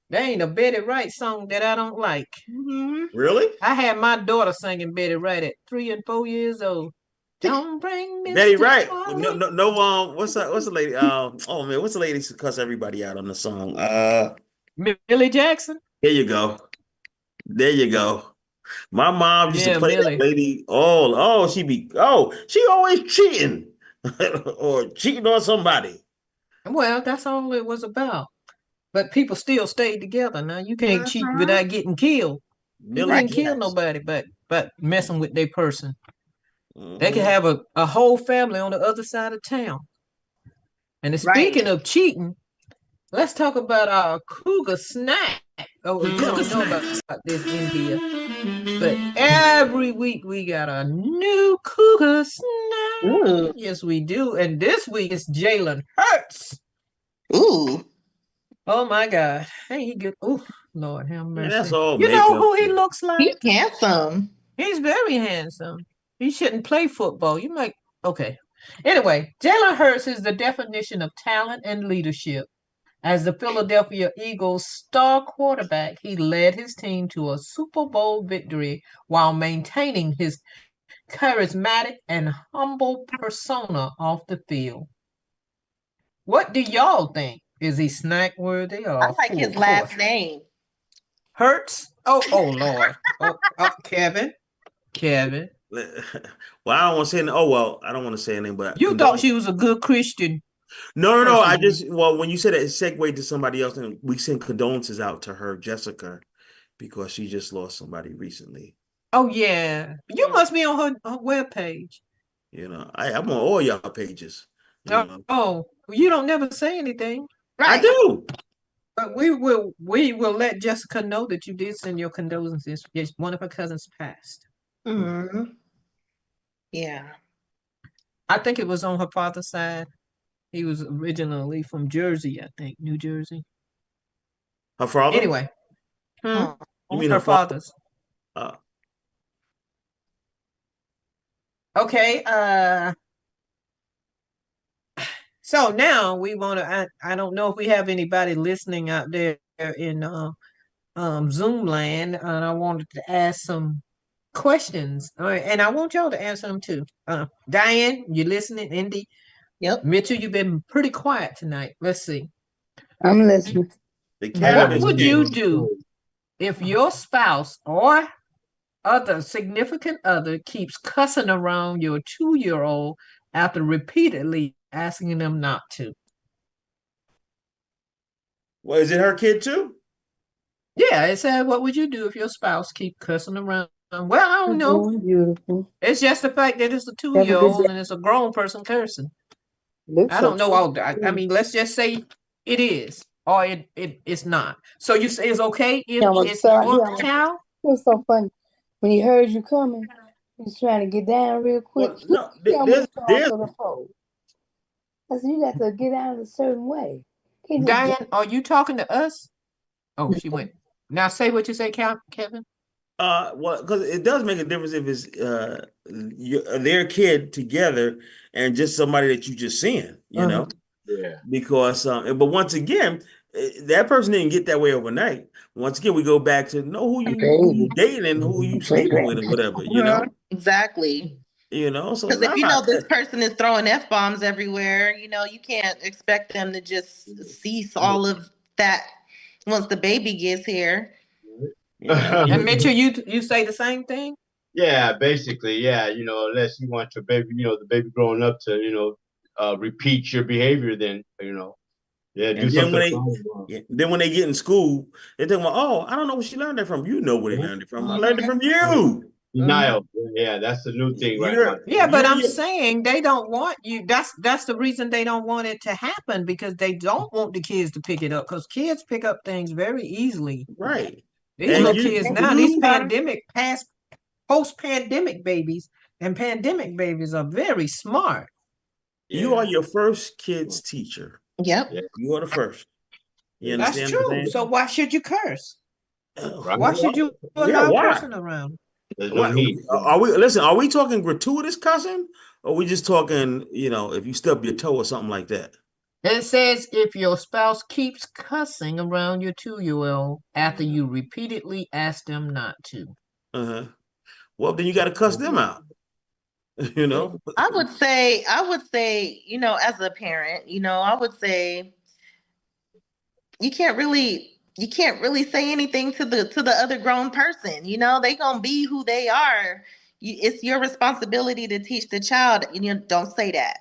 there ain't a Betty Wright song that I don't like. Really? I had my daughter singing Betty Wright at 3 and 4 years old. Don't bring Mr. Betty Wright. Charlie. No. What's the lady? Oh man, what's the lady who cuss everybody out on the song? Millie Jackson. There you go. My mom used to play that lady. She always cheating or cheating on somebody. Well, that's all it was about. But people still stayed together. Now you can't cheat without getting killed. You can't kill nobody, but messing with their person. They can have a whole family on the other side of town. And speaking of cheating, let's talk about our cougar snack. Oh, you don't know about this, India. But every week we got a new cougar snack. Ooh. Yes, we do. And this week it's Jalen Hurts. Ooh. Oh my God. Hey, he good. Oh, Lord have mercy. That's all. You know who he looks like? He's handsome. He's very handsome. He shouldn't play football. You might okay. Anyway, Jalen Hurts is the definition of talent and leadership. As the Philadelphia Eagles star quarterback, he led his team to a Super Bowl victory while maintaining his charismatic and humble persona off the field. What do y'all think? Is he snack worthy I or like full his course? last name. Hurts? Oh Lord. Oh, Kevin. Well, I don't want to say. Oh well, I don't want to say anything. But You thought she was a good Christian no. person. I just when you said that, it segued to somebody else, and we send condolences out to her, Jessica, because she just lost somebody recently. Oh yeah, you must be on her webpage. You know, I'm on all y'all pages. You know. Oh, you don't never say anything. I Right. do. But we will let Jessica know that you did send your condolences. Yes, one of her cousins passed. Mm-hmm. Yeah. I think it was on her father's side. He was originally from Jersey, I think, New Jersey. Her father? Anyway, Oh. You mean her her father? father's. Uh, Okay. So now we want to. I don't know if we have anybody listening out there in Zoom land, and I wanted to ask some questions. All right, and I want y'all to answer them too. Diane, you listening? Indy, Yep. Mitchell, you've been pretty quiet tonight. Let's see. I'm listening. the cat What in his would cage. you do if your spouse or other significant other keeps cussing around your 2-year-old after repeatedly asking them not to? Well, is it her kid too? Yeah, it said, what would you do if your spouse keep cussing around? Well, I don't know. Beautiful. It's just the fact that it's a Have a good 2-year-old day. and it's a grown person cursing. Looks I don't know. so I mean, let's just say it is or it's not. So you say it's okay if it's your child? It's so funny. When he heard you coming, he's trying to get down real quick. Well, no, He almost fell there's off of the pole. I said, you got to get down a certain way. Can't just Diane, are you talking to us? Oh, she went. Now say what you say, Kevin. well, because it does make a difference if it's their kid together and just somebody that you just seeing, you know. Yeah. Because but once again, that person didn't get that way overnight. Once again, we go back to know who you dating and who you sleeping with or whatever, you know. Exactly. You know, so Because if you know this person is throwing F-bombs everywhere, you know, you can't expect them to just cease all of that once the baby gets here. And Mitchell, you say the same thing? Yeah, basically, yeah. You know, unless you want your baby, you know, the baby growing up to, you know, repeat your behavior, then, you know, yeah, do And then something. when they get in school, they think, well, oh, I don't know where she learned that from. You know where they learned it from. I learned it from you. Denial. Yeah, that's the new thing right now. Yeah, but I'm saying they don't want you. That's the reason they don't want it to happen, because they don't want the kids to pick it up, because kids pick up things very easily. Right. These And little kids now, these post-pandemic babies and pandemic babies are very smart. You are your first kid's teacher. Yep. You are the first. You That's understand true. So why should you curse? Right. Why should you allow cursing around? There's no need. Are we talking gratuitous cussing? Or are we just talking, you know, if you stub your toe or something like that? It says if your spouse keeps cussing around your 2-year-old after you repeatedly ask them not to. Uh-huh. Well, then you got to cuss them out. You know? I would say, you know, as a parent, you know, I would say you can't really say anything to the other grown person. You know, they gonna be who they are. It's your responsibility to teach the child. And you don't say that.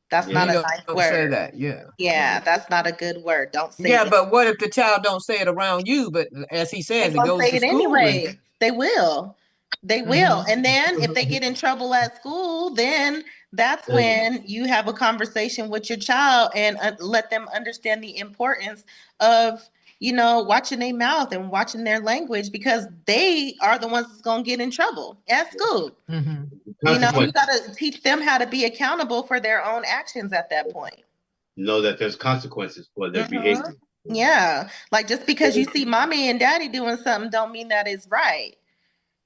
That's not a nice word. Say that, yeah. Yeah, that's not a good word. Don't say yeah, that. But what if the child don't say it around you? But as he says, it They'll goes say to it school. anyway. They will. They will. And then if they get in trouble at school, then that's when you have a conversation with your child and let them understand the importance of, you know, watching their mouth and watching their language, because they are the ones that's going to get in trouble at school. You know, you got to teach them how to be accountable for their own actions at that point. Know that there's consequences for their behavior. Yeah. Like, just because you see mommy and daddy doing something don't mean that it's right.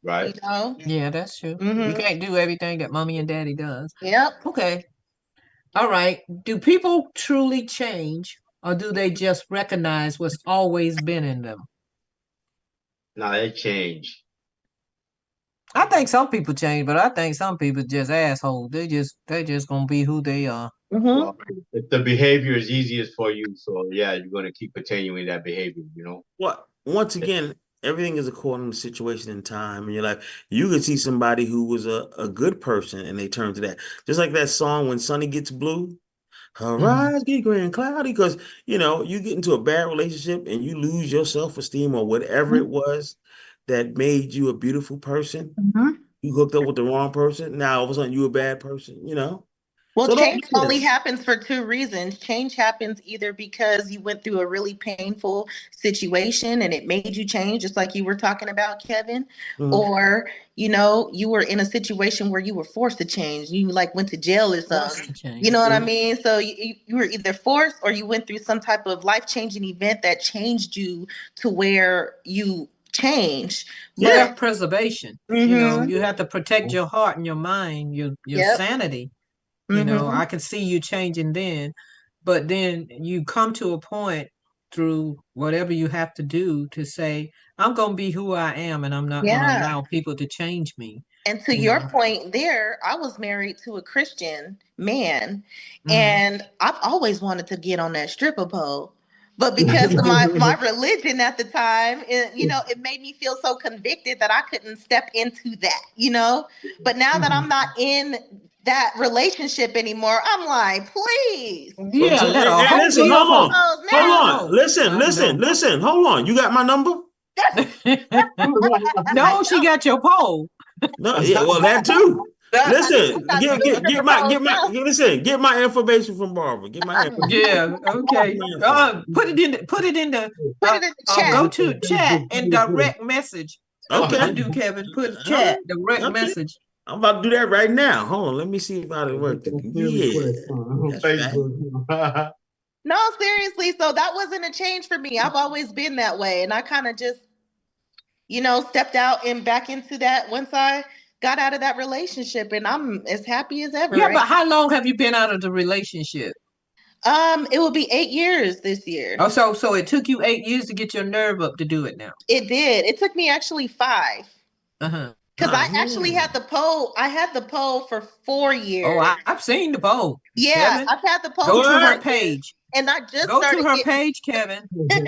Right. You know? Yeah, that's true. You can't do everything that mommy and daddy does. Yep. Okay. All right. Do people truly change, or do they just recognize what's always been in them? No, they change. I think some people change, but I think some people just assholes. They just gonna be who they are. Well, if the behavior is easiest for you, so yeah, you're going to keep continuing that behavior, you know? What? Once again, everything is according to situation and time in your life. You can see somebody who was a good person and they turn to that. Just like that song, When Sunny Gets Blue, her eyes get gray and cloudy, because, you know, you get into a bad relationship and you lose your self-esteem or whatever it was that made you a beautiful person. You hooked up with the wrong person. Now all of a sudden you a bad person, you know? Well, So don't change do only this. happens for two reasons. Change happens either because you went through a really painful situation and it made you change, just like you were talking about, Kevin, Mhm. or you were in a situation where you were forced to change. You like went to jail or Forced something. to change. You know what I mean? So you were either forced or you went through some type of life-changing event that changed you to where you changed. But Self-preservation. You have to protect your heart and your mind, your yep. sanity. Mm-hmm. I can see you changing then, but then you come to a point through whatever you have to do to say, I'm going to be who I am and I'm not going to Yeah. allow people to change me. And to your point there, I was married to a Christian man, Mhm. and I've always wanted to get on that stripper pole. But because of my religion at the time, it made me feel so convicted that I couldn't step into that. But now that I'm not in that relationship anymore, I'm like, please. Yeah, let a hoe Listen, be a hold hoe. on. Oh, Hold I now. on. know. I know. Listen. Hold on. You got my number? No, she got your pole. No, yeah, well, that too. I Listen, got two stripper poles now. get my information from Barbara. Get my information. Yeah, okay. Put it in the Put it in the chat. go to chat and direct message. That's what you Okay. do, Kevin. Put All chat, right. direct Okay. message. I'm about to do that right now. Hold on. Let me see if I can work it. Yeah. That's right. Facebook. No, seriously. So that wasn't a change for me. I've always been that way. And I kind of just, stepped out and back into that once I got out of that relationship. And I'm as happy as ever, Yeah, right? but how long have you been out of the relationship? It will be 8 years this year. Oh, so it took you 8 years to get your nerve up to do it now. It did. It took me actually 5. Uh-huh. Because I actually had the pole. I had the pole for 4 years. Oh, I've seen the poll. Yeah, Kevin, I've had the pole go for to her 4 years. page. And I just Go to started her getting page, Kevin. I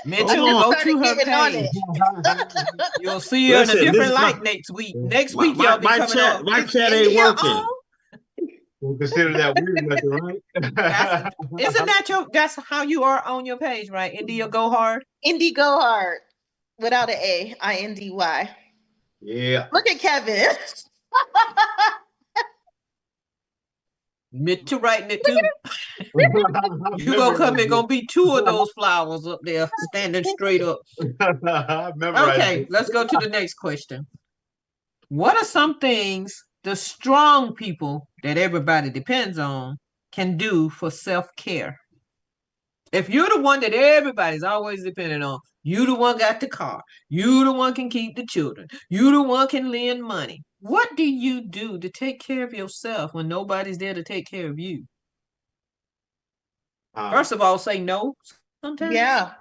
Mitchell, just go started to her getting on it. page. You'll see her in a Listen, different listen, light next week. Next my, week, y'all my, be my coming on. chat, my Is chat ain't India working. on? We'll consider that weird method, right? Isn't that that's how you are on your page, right? India go hard. Indy Go Hard without an A, Indy. Yeah. Look at Kevin. Mitchell writing it too. I You gonna come, memorized there gonna be 2 of those flowers up there standing straight up. it. I memorized Okay, it. let's go to the next question. What are some things the strong people that everybody depends on can do for self-care? If you're the one that everybody's always depending on, you the one got the car, you the one can keep the children, you the one can lend money. What do you do to take care of yourself when nobody's there to take care of you? First of all, say no sometimes. Yeah.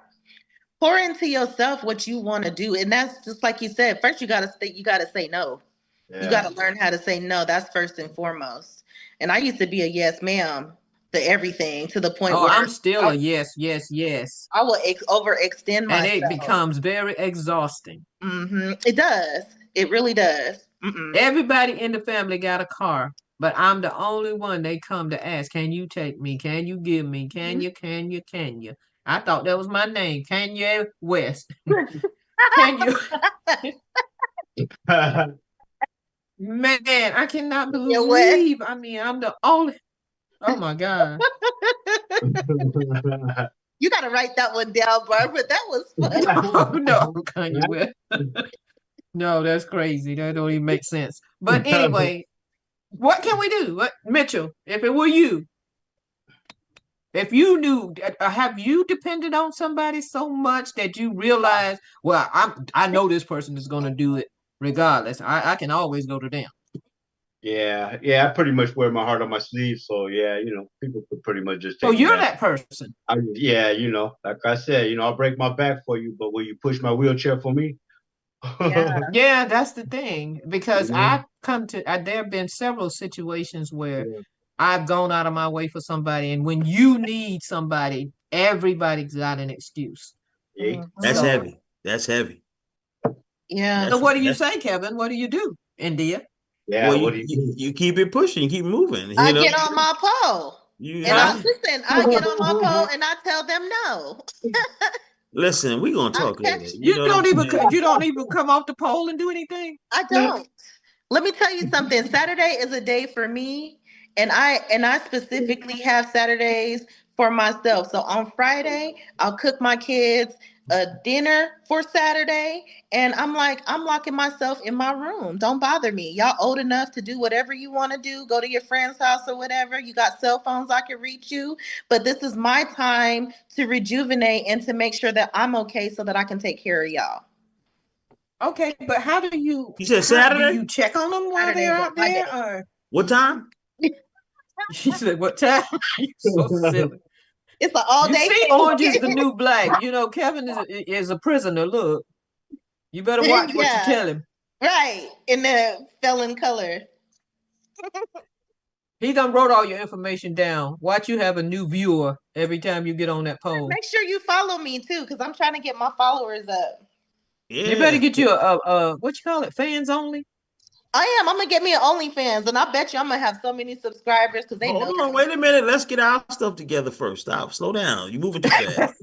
Pour into yourself what you want to do. And that's just like you said, first you gotta say no. You Yeah. gotta learn how to say no. That's first and foremost. And I used to be a yes, ma'am to everything to the point Oh, where I'm still a yes, yes, yes. I will overextend And it myself. becomes very exhausting. It does. It really does. Everybody in the family got a car, but I'm the only one they come to ask, can you take me? Can you give me? Can you? I thought that was my name, Kanye West. Can you? Man, I cannot believe. I mean, I'm the only. Oh my God. You gotta write that one down, Barbara. That was funny. No, Kanye West. No, that's crazy. That don't even make sense. But anyway, what can we do? What, Mitchell, if it were you, if you knew, have you depended on somebody so much that you realize, well, I know this person is going to do it regardless. I can always go to them. Yeah, I pretty much wear my heart on my sleeve. So yeah, people could pretty much just So take me you're back. that person. Yeah, like I said, I'll break my back for you, but will you push my wheelchair for me? Yeah, that's the thing. Because there have been several situations where I've gone out of my way for somebody, and when you need somebody, everybody's got an excuse. That's So- heavy. That's heavy. Yeah. So what do you say, Kevin? What do you do, India? Yeah, Well, what do you you keep it pushing, you keep moving. I You know, get on my pole. you And I huh? listen, I get on my pole and I tell them no. Listen, we gonna talk Okay. later. You know what I'm saying? don't even come off the pole and do anything. I don't. Let me tell you something. Saturday is a day for me, and I specifically have Saturdays for myself. So on Friday, I'll cook my kids a dinner for Saturday, and I'm locking myself in my room. Don't bother me. Y'all old enough to do whatever you want to do. Go to your friend's house or whatever. You got cell phones, I can reach you. But this is my time to rejuvenate and to make sure that I'm okay so that I can take care of y'all. Okay, but how do you? You said Do Saturday? you check on them while Saturdays they're are out my there? day. Or What time? she said, "What time?" You so silly. It's an all You day see, thing. Orange is the New Black. You know, Kevin is a prisoner. Look, you better watch what you Yeah. tell him. Right. In the felon color. He done wrote all your information down. Watch you have a new viewer every time you get on that pole. Make sure you follow me too, because I'm trying to get my followers up. You better Yeah. get you a what you call it, fans only. I am. I'm gonna get me an OnlyFans, and I bet you I'm gonna have so many subscribers because they Hold know. on, wait a minute. Let's get our stuff together first. Stop, slow down. You moving too fast.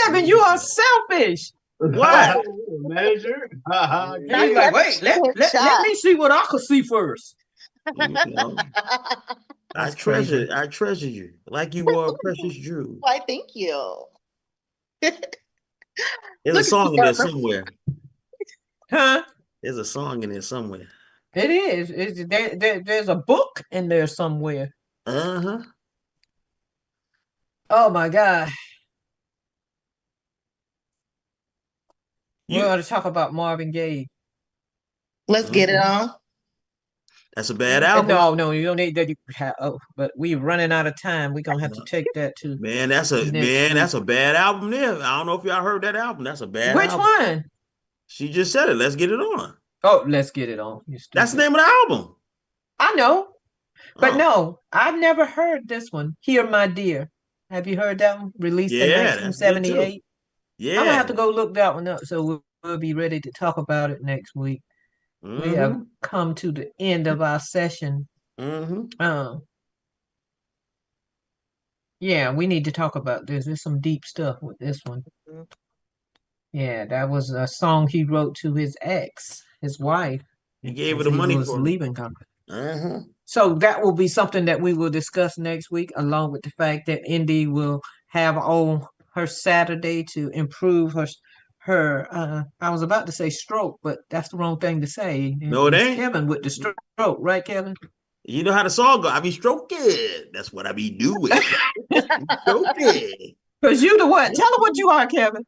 Kevin, you are selfish. What? Manager? He's like, wait, let me see what I can see first. You know, I That's crazy. treasure you like you are a precious jewel. Why? Thank you. There's Look a song in at there you. somewhere. Huh? There's a song in there somewhere. It is. There's a book in there somewhere. Uh-huh. Oh my God. We You ought to talk about Marvin Gaye. Let's get it on. That's a bad album. No, you don't need that. Oh, but we're running out of time. We're gonna have to take that to Man, that's a next week. that's a bad album there. I don't know if y'all heard that album. That's a bad Which album. one? She just said it. Let's get it on. Oh, let's get it on. You That's the stupid. name of the album. I know, but Oh. no, I've never heard this one. Hear My Dear. Have you heard that one? Released in Yeah, that's good too. 1978. Yeah. I'm gonna have to go look that one up, so we'll be ready to talk about it next week. We have come to the end of our session. Yeah, we need to talk about this. There's some deep stuff with this one. Yeah, that was a song he wrote to his ex, his wife. He gave her as the he money was for it. leaving company. So that will be something that we will discuss next week, along with the fact that Indy will have on her Saturday to improve her I was about to say stroke, but that's the wrong thing to say. No, it It's ain't. Kevin with the stroke, right, Kevin? You know how the song go. I be stroking. That's what I be doing. Stroking. Because you the what? Tell her what you are, Kevin.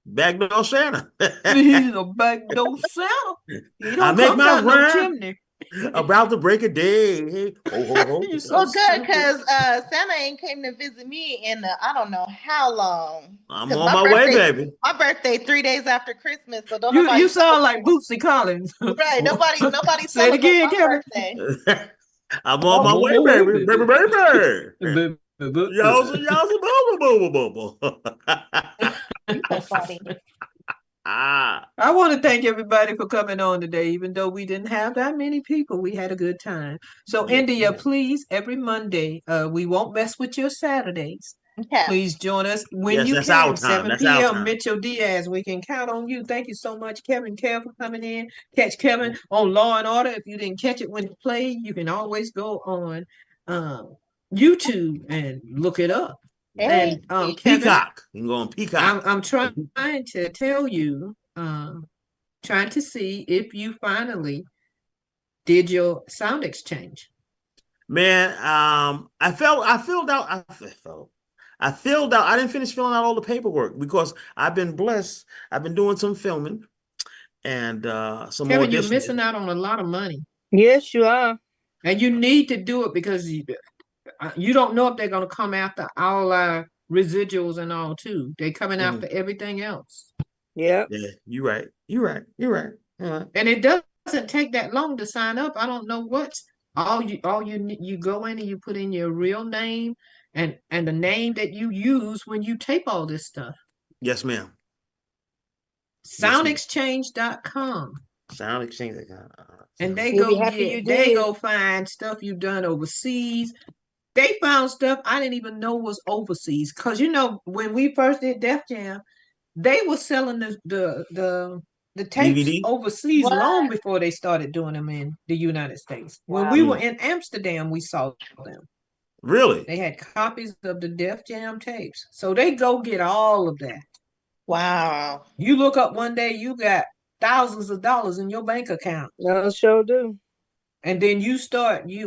Backdoor Santa. He's a backdoor Santa. He don't I make come my down no rhyme chimney. about to break a day. Ho, ho, ho. You're so Well, good, stupid. because Santa ain't came to visit me in I don't know how long. I'm 'Cause on my way, baby. My birthday 3 days after Christmas, so don't You nobody sound like Bootsy Collins. right. Nobody Say it celebrate again, my Kevin. birthday. I'm on my way, baby. Baby. Baby. Y'all. You so funny. I want to thank everybody for coming on today, even though we didn't have that many people. We had a good time. So, Yeah. India, please, every Monday, we won't mess with your Saturdays. Okay. Please join us when Yes, you that's can. our time. 7 That's our p.m. time. Mitchell Diaz, we can count on you. Thank you so much, Kevin Care, for coming in. Catch Kevin on Law and Order. If you didn't catch it when it played, you can always go on YouTube and look it up. Hey. And Kevin, Peacock. You can go on Peacock. I'm trying to tell you, trying to see if you finally did your sound exchange. Man, I filled out. I didn't finish filling out all the paperwork because I've been blessed. I've been doing some filming and some Kevin, you're auditioning. missing out on a lot of money. Yes, you are. And you need to do it because you don't know if they're going to come after all our residuals and all too. They're coming after everything else. Yep. Yeah, you're right. You're right. And it doesn't take that long to sign up. I don't know what You go in and you put in your real name and the name that you use when you tape all this stuff. Yes, ma'am. Soundexchange.com. Soundexchange.com. And they You'll be go happy you they did. go find stuff you've done overseas. They found stuff I didn't even know was overseas. Cause when we first did Def Jam, they were selling the tapes DVD? overseas long What? before they started doing them in the United States. When we were in Amsterdam, we saw them. Really? They had copies of the Def Jam tapes. So they go get all of that. Wow. You look up one day, you got thousands of dollars in your bank account. No, sure do. And then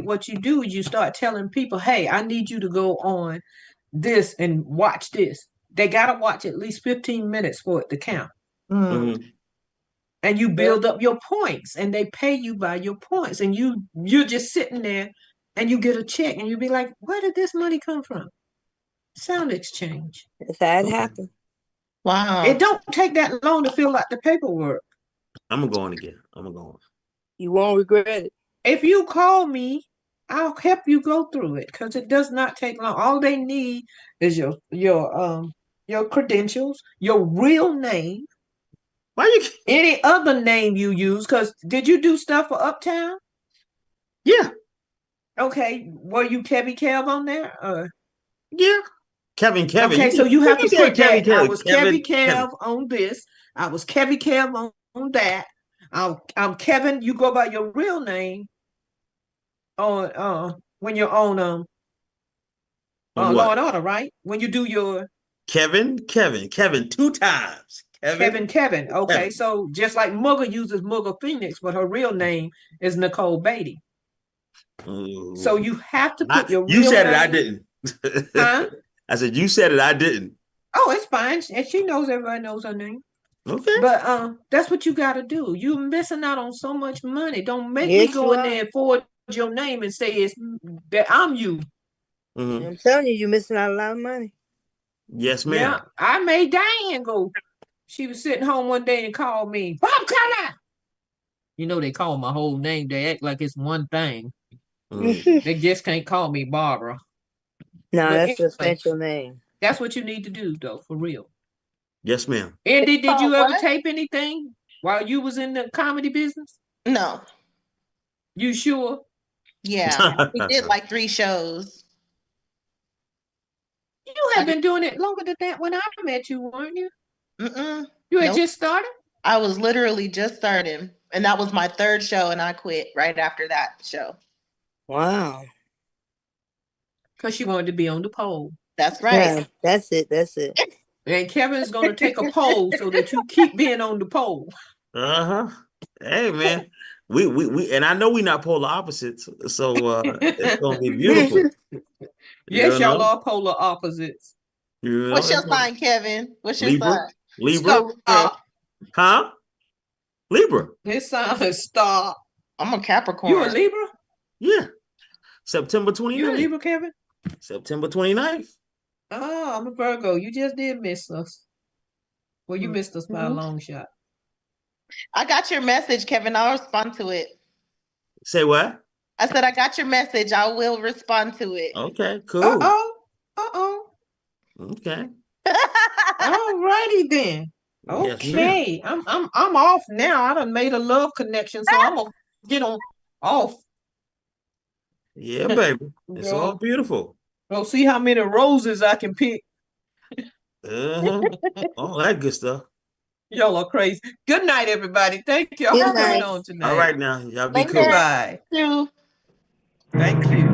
what you do is you start telling people, hey, I need you to go on this and watch this. They gotta watch at least 15 minutes for it to count. Mm-hmm. And you build up your points and they pay you by your points. And you're just sitting there and you get a check and you be like, where did this money come from? Sound exchange. That's how it happened. Wow. It don't take that long to fill out the paperwork. I'm gonna go on again. I'm gonna go on. You won't regret it. If you call me, I'll help you go through it because it does not take long. All they need is your credentials, your real name, Why you? any other name you use. Because did you do stuff for Uptown? Yeah. Okay, were you Kevy Kev on there? Yeah. Kevin. Okay, so you have to put that. I was Kevy Kevin. Kev on this. I was Kevy Kev on that. I'm Kevin. You go by your real name on when you're on Law and Order, right? When you do your Kevin 2 times. Kevin. Okay, Kevin. so just like Mugga uses Mugga Phoenix, but her real name is Nicole Beatty. Ooh. So you have to put your real You said name. it, I didn't. Huh? I said you said it, I didn't. Oh, it's fine. And she knows everybody knows her name. Okay. But that's what you got to do. You're missing out on so much money. Don't make me go in there and forward your name and say it's that I'm you. Mm-hmm. I'm telling you, you're missing out a lot of money. Yes, ma'am. Yeah, I made Diane go. She was sitting home one day and called me, Bob Carlyles. You know they call my whole name. They act like it's one thing. They just can't call me Barbara. No, But that's anyway, a special name. That's what you need to do, though, for real. Yes, ma'am. Andy, did you ever what? tape anything while you was in the comedy business? No. You sure? Yeah. We did like 3 shows. You have been doing it longer than that when I met you, weren't you? Mm-mm. You had just started? I was literally just starting. And that was my 3rd show, and I quit right after that show. Wow. Because she wanted to be on the pole. That's right. Yeah, that's it. And Kevin's going to take a poll so that you keep being on the pole. Uh-huh. Hey, man. We and I know we're not polar opposites, so it's gonna be beautiful. Yes, y'all are polar opposites. What's your sign, Kevin? What's your Libra? sign? Libra? Huh? Libra. His sign is Star. I'm a Capricorn. You a Libra? Yeah. September 29th. You a Libra, Kevin? September 29th. Oh, I'm a Virgo. You just did miss us. Well, you missed us by a long shot. I got your message, Kevin. I'll respond to it. Say what? I said I got your message. I will respond to it. Okay, cool. Uh-oh. Okay. All righty then. Okay. Yes, I'm off now. I done made a love connection, so I'm gonna get on off. Yeah, baby. It's all beautiful. We'll see how many roses I can pick. All that good stuff. Y'all are crazy. Good night, everybody. Thank y'all for coming on tonight. All right now. Y'all be cool. Bye. Thank you. Thank you.